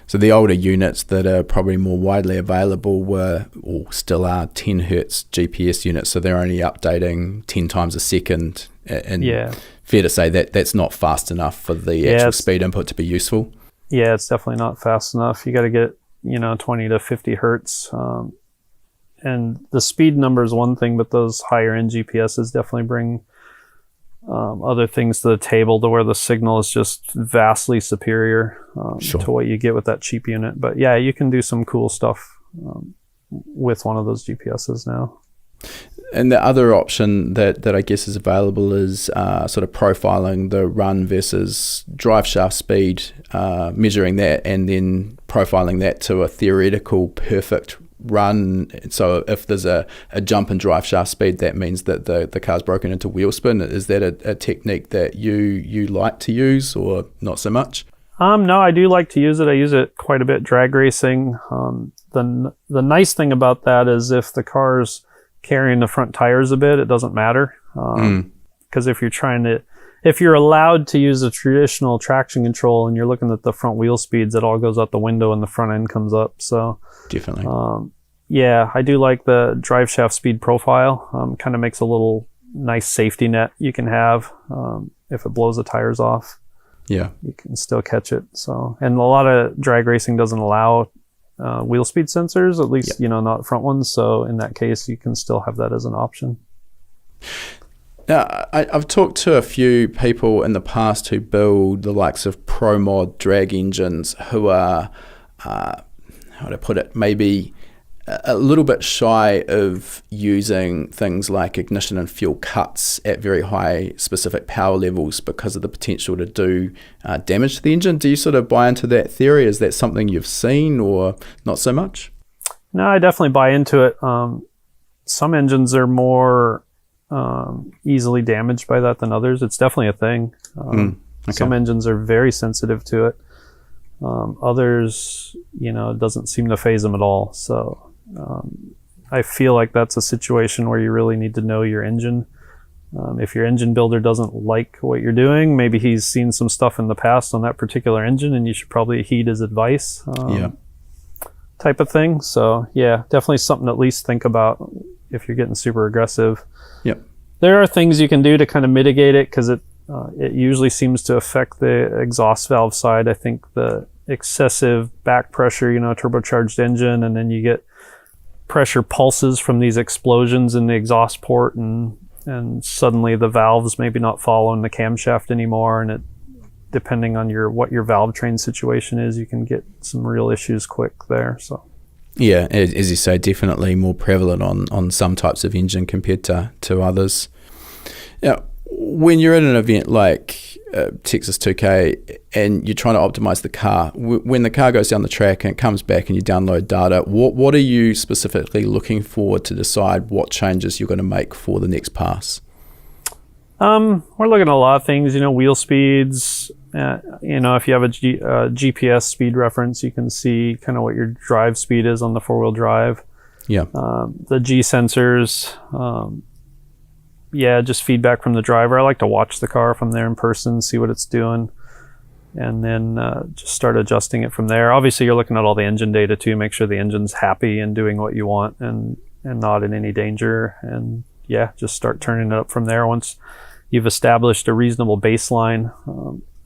S2: So the older units that are probably more widely available were, or still are, 10 hertz GPS units, so they're only updating 10 times a second. And fair to say that that's not fast enough for the actual speed input to be useful. Yeah,
S1: it's definitely not fast enough. You got to get 20 to 50 hertz. And the speed number is one thing, but those higher end GPSs definitely bring other things to the table to where the signal is just vastly superior to what you get with that cheap unit. But yeah, you can do some cool stuff with one of those GPSs now.
S2: And the other option that I guess is available is sort of profiling the run versus drive shaft speed, measuring that and then profiling that to a theoretical perfect run. So if there's a jump in drive shaft speed, that means that the car's broken into wheel spin. Is that a technique that you like to use, or not so much?
S1: No, I do like to use it. I use it quite a bit drag racing. The nice thing about that is if the car's carrying the front tires a bit, it doesn't matter. Because if you're allowed to use a traditional traction control and you're looking at the front wheel speeds, it all goes out the window and the front end comes up. So
S2: definitely.
S1: I do like the drive shaft speed profile. Kind of makes a little nice safety net you can have. If it blows the tires off, you can still catch it. So, and a lot of drag racing doesn't allow wheel speed sensors, at least, not front ones. So in that case, you can still have that as an option.
S2: Now, I've talked to a few people in the past who build the likes of Pro Mod drag engines who are, how to put it, maybe a little bit shy of using things like ignition and fuel cuts at very high specific power levels because of the potential to do damage to the engine. Do you sort of buy into that theory? Is that something you've seen, or not so much?
S1: No, I definitely buy into it. Some engines are more easily damaged by that than others. It's definitely a thing. Some engines are very sensitive to it. Others, it doesn't seem to phase them at all. So I feel like that's a situation where you really need to know your engine. If your engine builder doesn't like what you're doing, maybe he's seen some stuff in the past on that particular engine and you should probably heed his advice, type of thing. So yeah, definitely something to at least think about if you're getting super aggressive.
S2: Yep.
S1: There are things you can do to kind of mitigate it, because it usually seems to affect the exhaust valve side. I think the excessive back pressure, turbocharged engine, and then you get pressure pulses from these explosions in the exhaust port, and suddenly the valves maybe not following the camshaft anymore, and it, depending on what your valve train situation is, you can get some real issues quick there. So
S2: yeah, as you say, definitely more prevalent on some types of engine compared to others. Now, when you're at an event like Texas 2K and you're trying to optimize the car, when the car goes down the track and it comes back and you download data, what are you specifically looking for to decide what changes you're going to make for the next pass?
S1: We're looking at a lot of things, wheel speeds. If you have a GPS speed reference, you can see kind of what your drive speed is on the four-wheel drive.
S2: Yeah.
S1: The G sensors. Just feedback from the driver. I like to watch the car from there in person, see what it's doing, and then just start adjusting it from there. Obviously, you're looking at all the engine data too, make sure the engine's happy and doing what you want and not in any danger. And just start turning it up from there once you've established a reasonable baseline.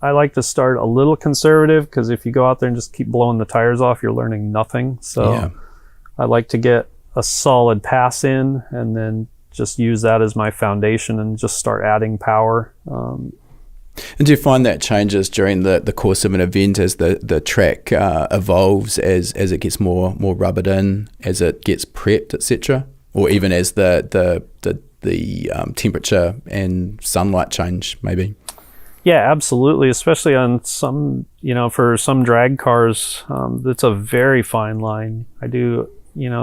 S1: I like to start a little conservative, because if you go out there and just keep blowing the tires off, you're learning nothing. So I like to get a solid pass in and then just use that as my foundation and just start adding power.
S2: And do you find that changes during the course of an event as the track evolves, as it gets more rubbered in, as it gets prepped, etc., or even as the the temperature and sunlight change, maybe.
S1: Yeah, absolutely. Especially on some, for some drag cars, it's a very fine line. I do,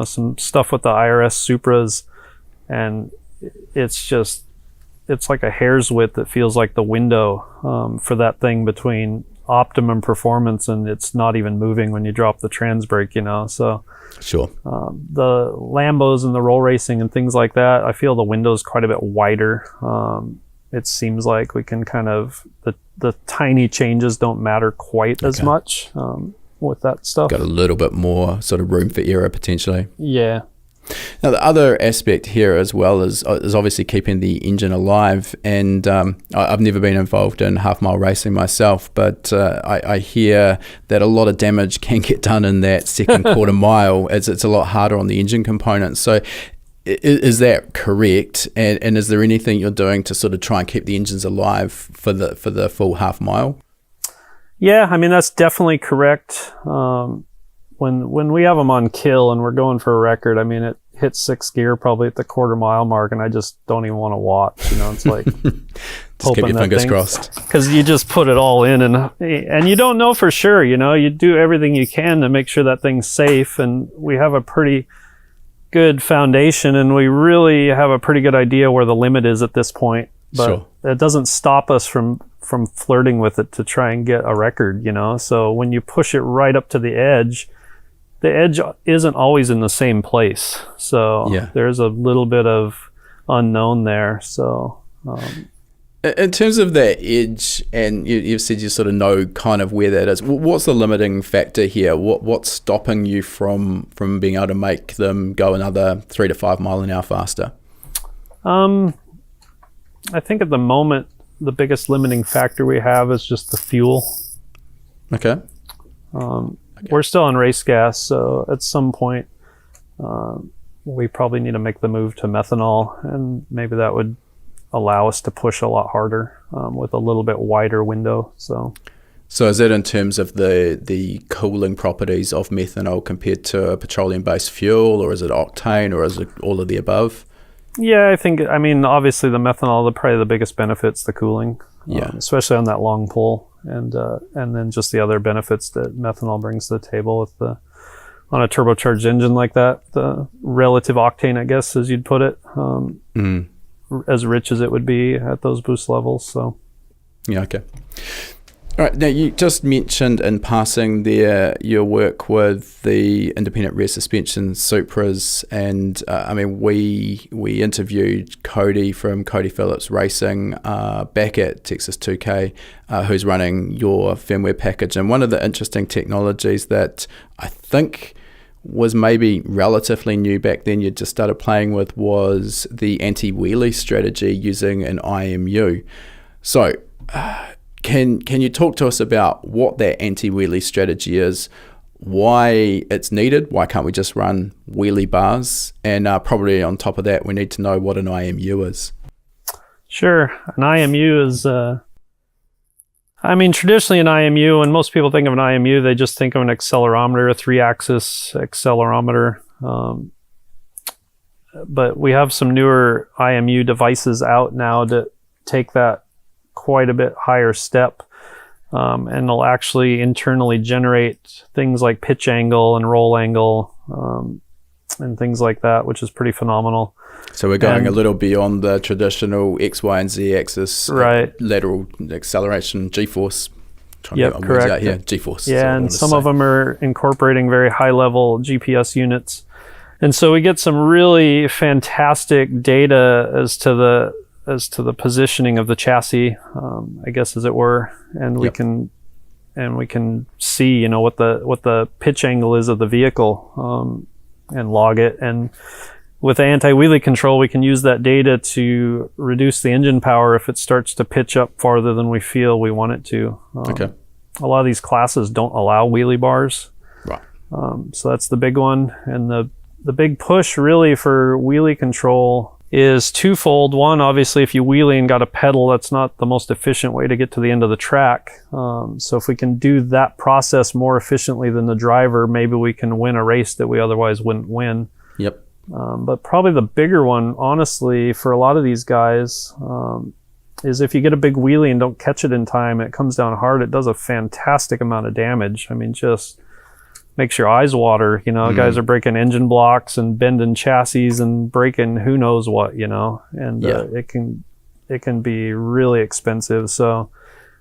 S1: some stuff with the IRS Supras, and it's like a hair's width. It feels like the window for that thing between optimum performance and it's not even moving when you drop the trans brake, So
S2: sure.
S1: The Lambos and the roll racing and things like that, I feel the window's quite a bit wider. It seems like we can kind of, the tiny changes don't matter quite as much with that stuff.
S2: Got a little bit more sort of room for error potentially.
S1: Yeah.
S2: Now, the other aspect here as well is obviously keeping the engine alive. And I've never been involved in half-mile racing myself, but I hear that a lot of damage can get done in that second quarter mile, as it's a lot harder on the engine components. So is that correct? And is there anything you're doing to sort of try and keep the engines alive for the full half mile?
S1: Yeah, I mean, that's definitely correct. When we have them on kill and we're going for a record, I mean, it hits 6th gear probably at the quarter mile mark, and I just don't even want to watch. It's like
S2: just keep your fingers crossed,
S1: because you just put it all in, and you don't know for sure. You do everything you can to make sure that thing's safe, and we have a pretty good foundation, and we really have a pretty good idea where the limit is at this point. But
S2: sure.
S1: That doesn't stop us from flirting with it to try and get a record. So when you push it right up to the edge isn't always in the same place. So there's a little bit of unknown there. So
S2: in terms of that edge, and you've said you sort of know kind of where that is, what's the limiting factor here? What's stopping you from being able to make them go another 3 to 5 mile an hour faster?
S1: I think at the moment, the biggest limiting factor we have is just the fuel.
S2: Okay.
S1: We're still on race gas, so at some point we probably need to make the move to methanol, and maybe that would allow us to push a lot harder with a little bit wider window. So
S2: is that in terms of the cooling properties of methanol compared to a petroleum-based fuel, or is it octane, or is it all of the above?
S1: Yeah, I mean, obviously the methanol, probably the biggest benefit's the cooling, especially on that long pull. And then just the other benefits that methanol brings to the table on a turbocharged engine like that, the relative octane, I guess, as you'd put it, as rich as it would be at those boost levels. So,
S2: yeah, okay. All right. Now, you just mentioned in passing there your work with the independent rear suspension Supras, and I mean, we interviewed Cody from Cody Phillips Racing back at Texas 2K, who's running your firmware package. And one of the interesting technologies that I think was maybe relatively new back then, you just started playing with, was the anti-wheelie strategy using an IMU. So Can you talk to us about what that anti-wheelie strategy is, why it's needed, why can't we just run wheelie bars, and probably on top of that, we need to know what an IMU is. Sure.
S1: An IMU is, traditionally an IMU, when most people think of an IMU, they just think of an accelerometer, a 3-axis accelerometer. But we have some newer IMU devices out now to take that quite a bit higher step, and they'll actually internally generate things like pitch angle and roll angle and things like that, which is pretty phenomenal.
S2: So we're going a little beyond the traditional X, Y, and Z axis,
S1: right?
S2: Lateral acceleration, G-force.
S1: Yep, correct.
S2: Out here, G-force.
S1: Yeah, and some of them are incorporating very high-level GPS units, and so we get some really fantastic data as to the positioning of the chassis, I guess, as it were, and we can see, what the pitch angle is of the vehicle, and log it. And with the anti-wheelie control, we can use that data to reduce the engine power if it starts to pitch up farther than we feel we want it to. A lot of these classes don't allow wheelie bars,
S2: right?
S1: So that's the big one, and the big push really for wheelie control is twofold. One, obviously, if you wheelie and got a pedal, that's not the most efficient way to get to the end of the track. So if we can do that process more efficiently than the driver, maybe we can win a race that we otherwise wouldn't win.
S2: Yep.
S1: But probably the bigger one, honestly, for a lot of these guys, is if you get a big wheelie and don't catch it in time, it comes down hard, it does a fantastic amount of damage. I mean, just makes your eyes water. Guys are breaking engine blocks and bending chassis and breaking who knows what, and it can be really expensive. So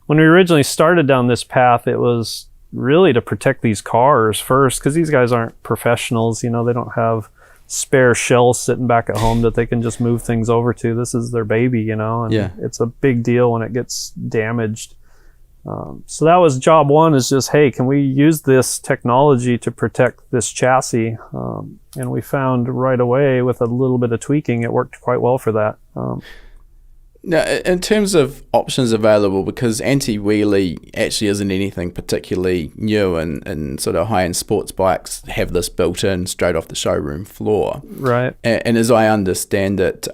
S1: when we originally started down this path, it was really to protect these cars first, because these guys aren't professionals. They don't have spare shells sitting back at home that they can just move things over to. This is their baby, and it's a big deal when it gets damaged. So that was job one, is just, hey, can we use this technology to protect this chassis? And we found right away, with a little bit of tweaking, it worked quite well for that.
S2: Now, in terms of options available, because anti-wheelie actually isn't anything particularly new, and sort of high-end sports bikes have this built in straight off the showroom floor.
S1: Right.
S2: And as I understand it,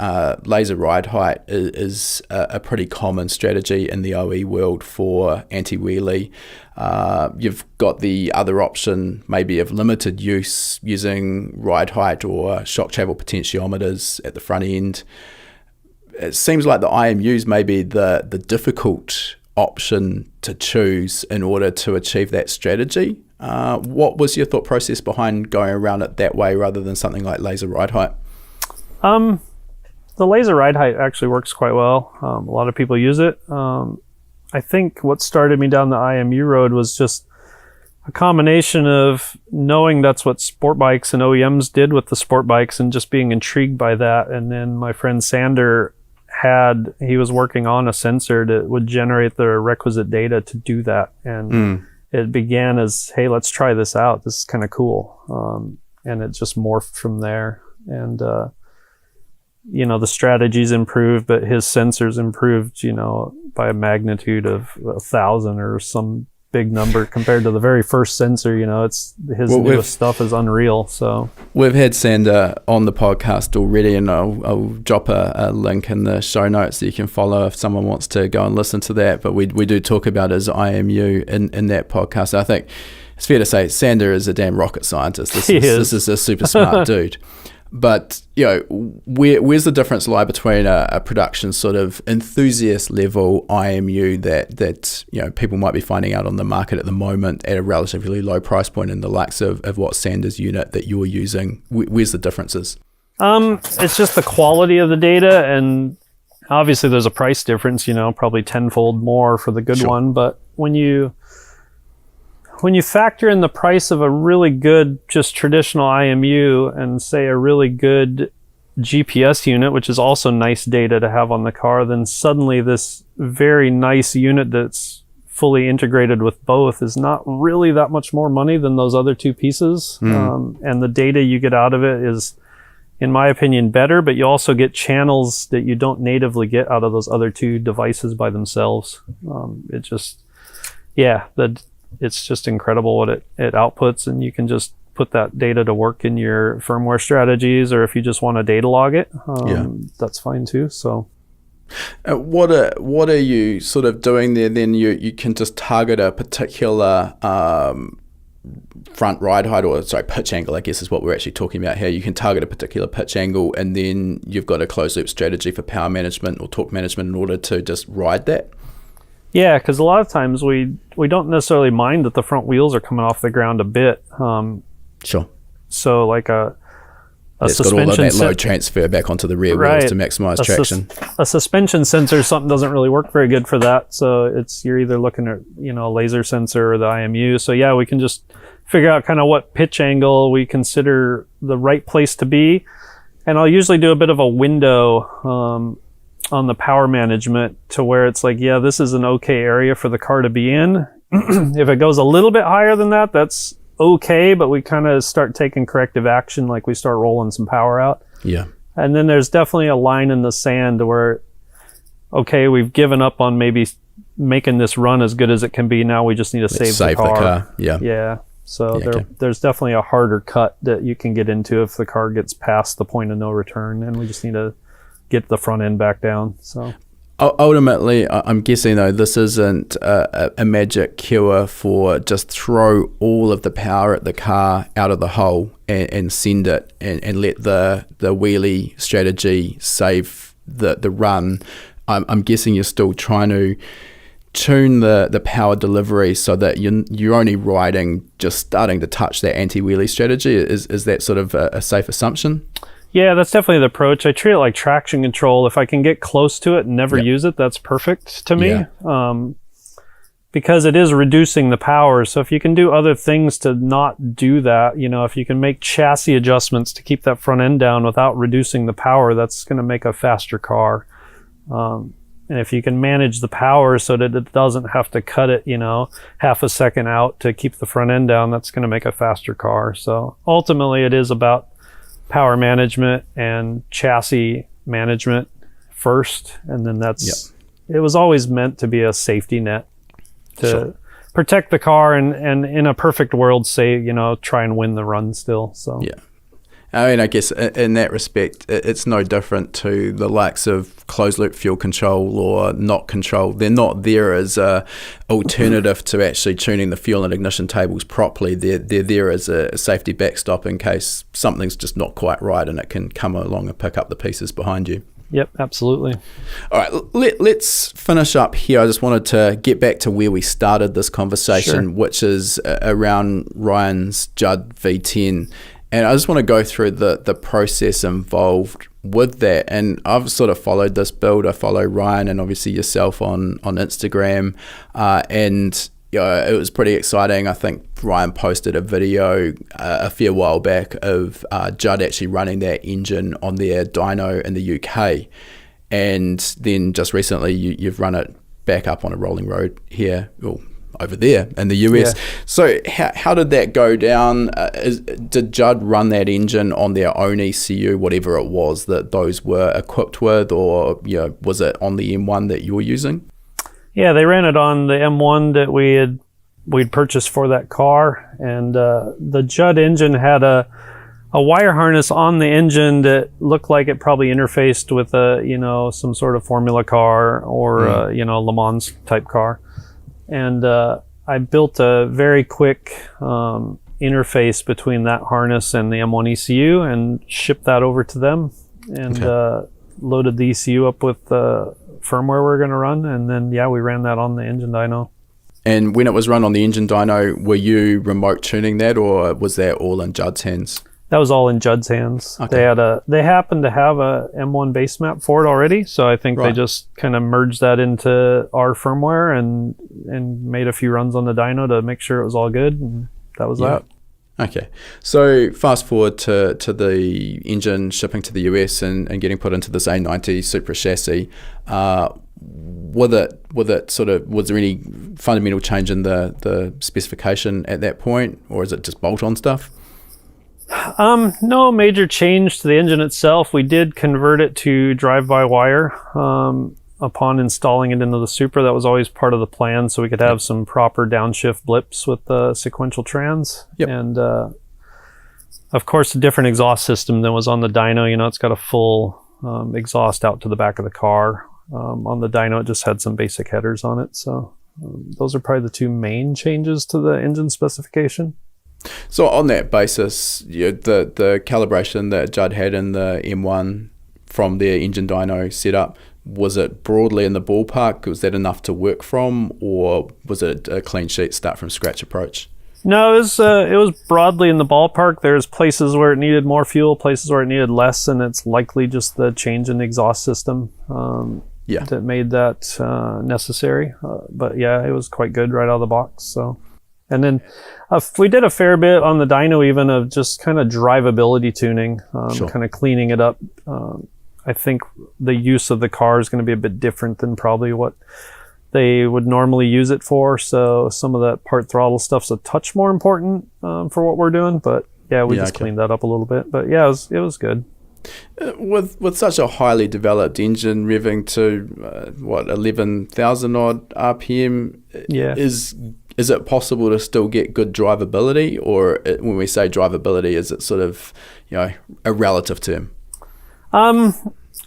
S2: laser ride height is a pretty common strategy in the OE world for anti-wheelie. You've got the other option, maybe of limited use, using ride height or shock travel potentiometers at the front end. It seems like the IMUs may be the difficult option to choose in order to achieve that strategy. What was your thought process behind going around it that way rather than something like laser ride height?
S1: The laser ride height actually works quite well. A lot of people use it. I think what started me down the IMU road was just a combination of knowing that's what sport bikes and OEMs did with the sport bikes and just being intrigued by that. And then my friend Sander he was working on a sensor that would generate the requisite data to do that. And it began as, hey, let's try this out. This is kind of cool. And it just morphed from there. And, the strategies improved, but his sensors improved, by a magnitude of 1,000 or some big number compared to the very first sensor. It's his newest stuff is unreal. So
S2: we've had Sander on the podcast already, and I'll drop a link in the show notes that you can follow if someone wants to go and listen to that. But we do talk about his IMU in that podcast. I think it's fair to say Sander is a damn rocket scientist. This is a super smart dude. But, where's the difference lie between a production sort of enthusiast level IMU that people might be finding out on the market at the moment at a relatively low price point, and the likes of what Sander's unit that you're using? Where's the differences?
S1: It's just the quality of the data, and obviously there's a price difference, probably tenfold more for the good one. But when you factor in the price of a really good, just traditional IMU, and say a really good GPS unit, which is also nice data to have on the car, then suddenly this very nice unit that's fully integrated with both is not really that much more money than those other two pieces. And the data you get out of it is, in my opinion, better, but you also get channels that you don't natively get out of those other two devices by themselves. It's just incredible what it outputs, and you can just put that data to work in your firmware strategies, or if you just want to data log it, that's fine too. So
S2: what are you sort of doing there then? You can just target a particular front ride height, or pitch angle, I guess is what we're actually talking about here. You can target a particular pitch angle, and then you've got a closed loop strategy for power management or torque management in order to just ride that.
S1: Yeah, because a lot of times we don't necessarily mind that the front wheels are coming off the ground a bit.
S2: Sure.
S1: So like a
S2: it's got all of that load transfer back onto the rear wheels to maximize traction.
S1: A suspension sensor, something doesn't really work very good for that. So you're either looking at a laser sensor or the IMU. So yeah, we can just figure out kind of what pitch angle we consider the right place to be, and I'll usually do a bit of a window on the power management to where it's like, yeah, this is an okay area for the car to be in. If it goes a little bit higher than that, that's okay, but we kind of start taking corrective action, like we start rolling some power out.
S2: Yeah.
S1: And then there's definitely a line in the sand where, okay, we've given up on maybe making this run as good as it can be. Now we just need to save the car.
S2: Yeah.
S1: Yeah. So there's definitely a harder cut that you can get into if the car gets past the point of no return, and we just need to get the front end back down. So
S2: Ultimately, I'm guessing though, this isn't a magic cure for just throw all of the power at the car out of the hole and send it and let the wheelie strategy save the run. I'm guessing you're still trying to tune the power delivery so that you're only riding just starting to touch that anti-wheelie strategy. Is that sort of a safe assumption?
S1: Yeah, that's definitely the approach. I treat it like traction control. If I can get close to it and never use it, that's perfect to me. Because it is reducing the power. So if you can do other things to not do that, if you can make chassis adjustments to keep that front end down without reducing the power, that's going to make a faster car. And if you can manage the power so that it doesn't have to cut it, half a second out to keep the front end down, that's going to make a faster car. So ultimately it is about power management and chassis management first, and then it was always meant to be a safety net to protect the car and in a perfect world try and win the run still. So
S2: I mean, I guess in that respect, it's no different to the likes of closed loop fuel control or knock control. They're not there as a alternative to actually tuning the fuel and ignition tables properly. They're there as a safety backstop in case something's just not quite right, and it can come along and pick up the pieces behind you.
S1: Yep, absolutely.
S2: All right, let's finish up here. I just wanted to get back to where we started this conversation, which is around Ryan's Judd V10. And I just want to go through the process involved with that. And I've sort of followed this build. I follow Ryan and obviously yourself on Instagram. And it was pretty exciting. I think Ryan posted a video a fair while back of Judd actually running that engine on their dyno in the UK. And then just recently you've run it back up on a rolling road here. Well, over there in the US. So how did that go down? Did Judd run that engine on their own ECU, whatever it was that those were equipped with, or was it on the M1 that you were using?
S1: Yeah, they ran it on the M1 that we'd purchased for that car, and the Judd engine had a wire harness on the engine that looked like it probably interfaced with some sort of Formula car or Le Mans type car. And I built a very quick interface between that harness and the M1 ECU and shipped that over to them, and loaded the ECU up with the firmware we're going to run. And then, we ran that on the engine dyno.
S2: And when it was run on the engine dyno, were you remote tuning that, or was that all in Judd's hands?
S1: That was all in Judd's hands.
S2: Okay.
S1: They happened to have a M1 base map for it already, so I think they just kind of merged that into our firmware and made a few runs on the dyno to make sure it was all good, and that was that.
S2: Okay, so fast forward to the engine shipping to the US and getting put into this A90 Supra chassis. Was there any fundamental change in the specification at that point, or is it just bolt-on stuff?
S1: No major change to the engine itself. We did convert it to drive-by-wire upon installing it into the Supra. That was always part of the plan, so we could have some proper downshift blips with the sequential trans. And of course, a different exhaust system than was on the dyno. It's got a full exhaust out to the back of the car. On the dyno, it just had some basic headers on it. So those are probably the two main changes to the engine specification.
S2: So on that basis, the calibration that Judd had in the M1 from their engine dyno setup, was it broadly in the ballpark? Was that enough to work from, or was it a clean sheet start from scratch approach?
S1: No, it was broadly in the ballpark. There's places where it needed more fuel, places where it needed less, and it's likely just the change in the exhaust system that made that necessary. But it was quite good right out of the box. So. And then we did a fair bit on the dyno even of just kind of drivability tuning, kind of cleaning it up. I think the use of the car is going to be a bit different than probably what they would normally use it for. So some of that part throttle stuff's a touch more important for what we're doing. But we just cleaned that up a little bit. But it was good.
S2: With such a highly developed engine revving to 11,000 odd RPM, is it possible to still get good drivability, or when we say drivability, is it sort of a relative term?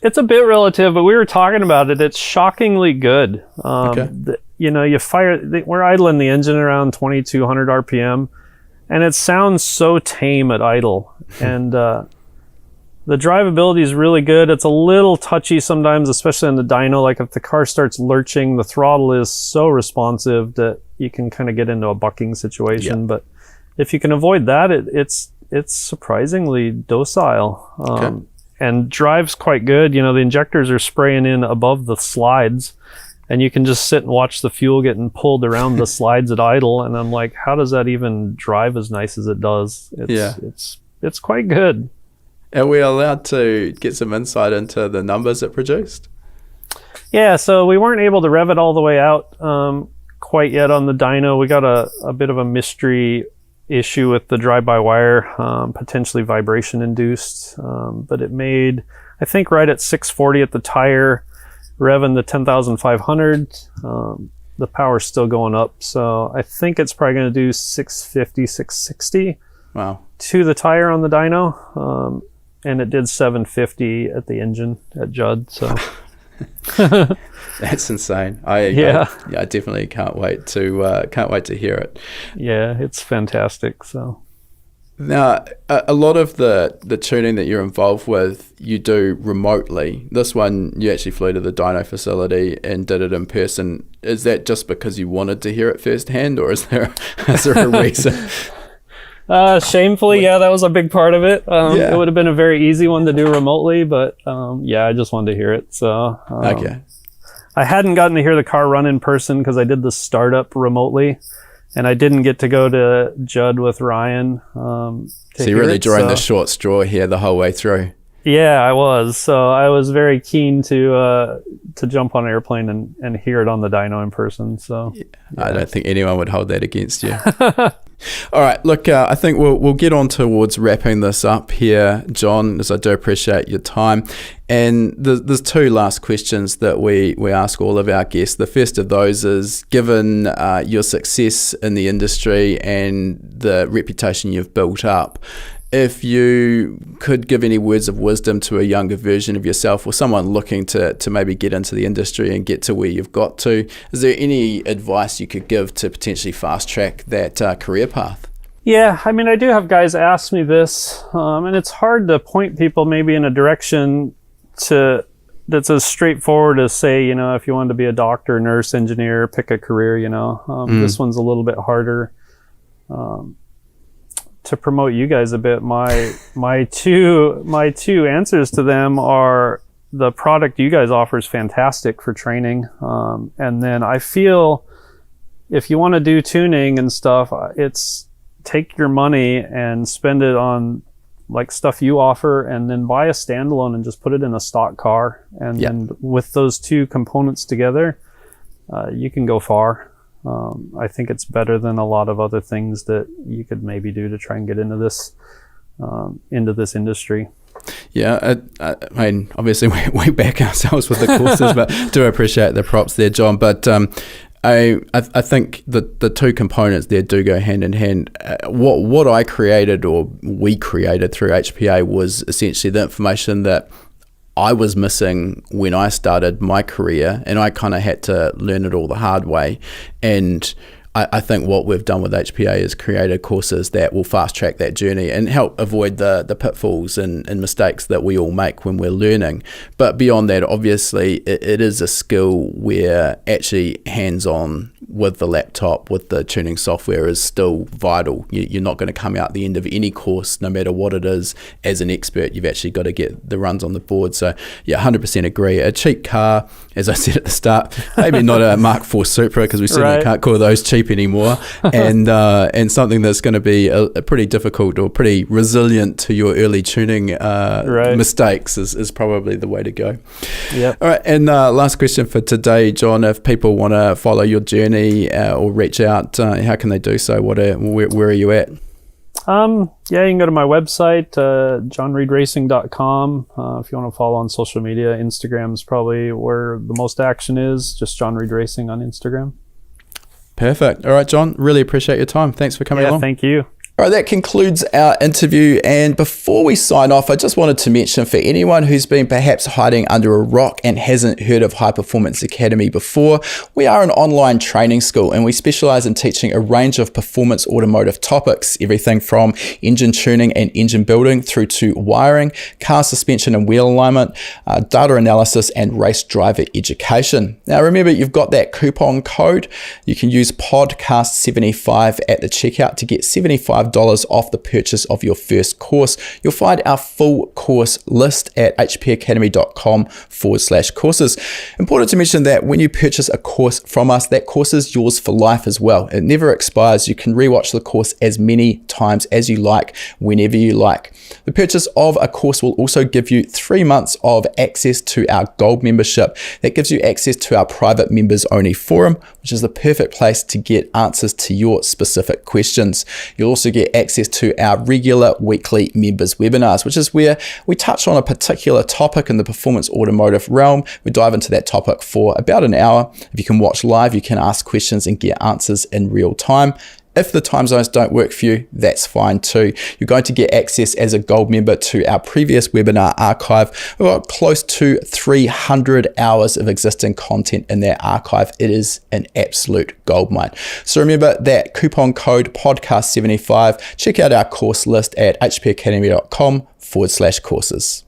S1: It's a bit relative, but we were talking about it. It's shockingly good.
S2: Okay.
S1: We're idling the engine around 2,200 RPM, and it sounds so tame at idle. And the drivability is really good. It's a little touchy sometimes, especially on the dyno. Like if the car starts lurching, the throttle is so responsive that you can kind of get into a bucking situation. But if you can avoid that, it's surprisingly docile.
S2: Okay.
S1: And drives quite good. The injectors are spraying in above the slides, and you can just sit and watch the fuel getting pulled around the slides at idle. And I'm like, how does that even drive as nice as it does? It's quite good.
S2: Are we allowed to get some insight into the numbers it produced?
S1: Yeah, so we weren't able to rev it all the way out quite yet on the dyno. We got a bit of a mystery issue with the drive-by-wire, potentially vibration induced, but it made, I think, right at 640 at the tire, revving the 10,500. The power's still going up, so I think it's probably going to do 650, 660 to the tire on the dyno, and it did 750 at the engine at Judd. So
S2: that's insane. I definitely can't wait to hear it.
S1: Yeah, it's fantastic. So
S2: now, a lot of the tuning that you're involved with, you do remotely. This one, you actually flew to the dyno facility and did it in person. Is that just because you wanted to hear it firsthand, or is there a reason?
S1: Shamefully, that was a big part of it. It would have been a very easy one to do remotely, but I just wanted to hear it. So
S2: okay.
S1: I hadn't gotten to hear the car run in person because I did the startup remotely, and I didn't get to go to Judd with Ryan.
S2: So you're really drawing the short straw here the whole way through.
S1: Yeah, I was. So I was very keen to jump on an airplane and hear it on the dyno in person. So
S2: I don't think anyone would hold that against you. All right, look, I think we'll get on towards wrapping this up here, John, as I do appreciate your time. And there's two last questions that we ask all of our guests. The first of those is, given your success in the industry and the reputation you've built up, if you could give any words of wisdom to a younger version of yourself, or someone looking to maybe get into the industry and get to where you've got to, is there any advice you could give to potentially fast track that career path?
S1: Yeah, I mean, I do have guys ask me this, and it's hard to point people maybe in a direction that's as straightforward as, say, if you wanted to be a doctor, nurse, engineer, pick a career. This one's a little bit harder. To promote you guys a bit, my two answers to them are, the product you guys offer is fantastic for training, and then I feel if you want to do tuning and stuff, it's take your money and spend it on like stuff you offer, and then buy a standalone and just put it in a stock car, and then with those two components together, you can go far. I think it's better than a lot of other things that you could maybe do to try and get into this industry. Yeah,
S2: I mean, obviously we back ourselves with the courses, but do appreciate the props there, John. But I think the two components there do go hand in hand. What I created, or we created through HPA, was essentially the information that I was missing when I started my career, and I kind of had to learn it all the hard way. And I think what we've done with HPA is created courses that will fast track that journey and help avoid the pitfalls and mistakes that we all make when we're learning. But beyond that, obviously, it is a skill where actually hands-on with the laptop, with the tuning software, is still vital. You're not going to come out the end of any course, no matter what it is, as an expert. You've actually got to get the runs on the board. So yeah, 100% agree. A cheap car, as I said at the start, maybe not a Mark IV Supra, because we certainly can't call those cheap anymore, and something that's going to be a pretty difficult or pretty resilient to your early tuning mistakes is probably the way to go. Yep. All right, and last question for today, John. If people want to follow your journey or reach out, how can they do so? Where are you at? You can go to my website, johnreedracing.com. If you want to follow on social media, Instagram is probably where the most action is. Just John Reed Racing on Instagram. Perfect. All right, John, really appreciate your time. Thanks for coming along. Thank you. All right, that concludes our interview. And before we sign off, I just wanted to mention, for anyone who's been perhaps hiding under a rock and hasn't heard of High Performance Academy before, we are an online training school and we specialize in teaching a range of performance automotive topics, everything from engine tuning and engine building through to wiring, car suspension and wheel alignment, data analysis, and race driver education. Now remember, you've got that coupon code. You can use podcast75 at the checkout to get $75 off the purchase of your first course. You'll find our full course list at hpacademy.com/courses. Important to mention that when you purchase a course from us, that course is yours for life as well. It never expires. You can rewatch the course as many times as you like, whenever you like. The purchase of a course will also give you 3 months of access to our Gold membership. That gives you access to our private members only forum, which is the perfect place to get answers to your specific questions. You'll also get access to our regular weekly members webinars, which is where we touch on a particular topic in the performance automotive realm. We dive into that topic for about an hour. If you can watch live, you can ask questions and get answers in real time. If the time zones don't work for you, that's fine too. You're going to get access as a Gold member to our previous webinar archive. We've got close to 300 hours of existing content in that archive. It is an absolute goldmine. So remember that coupon code podcast75. Check out our course list at hpacademy.com/courses.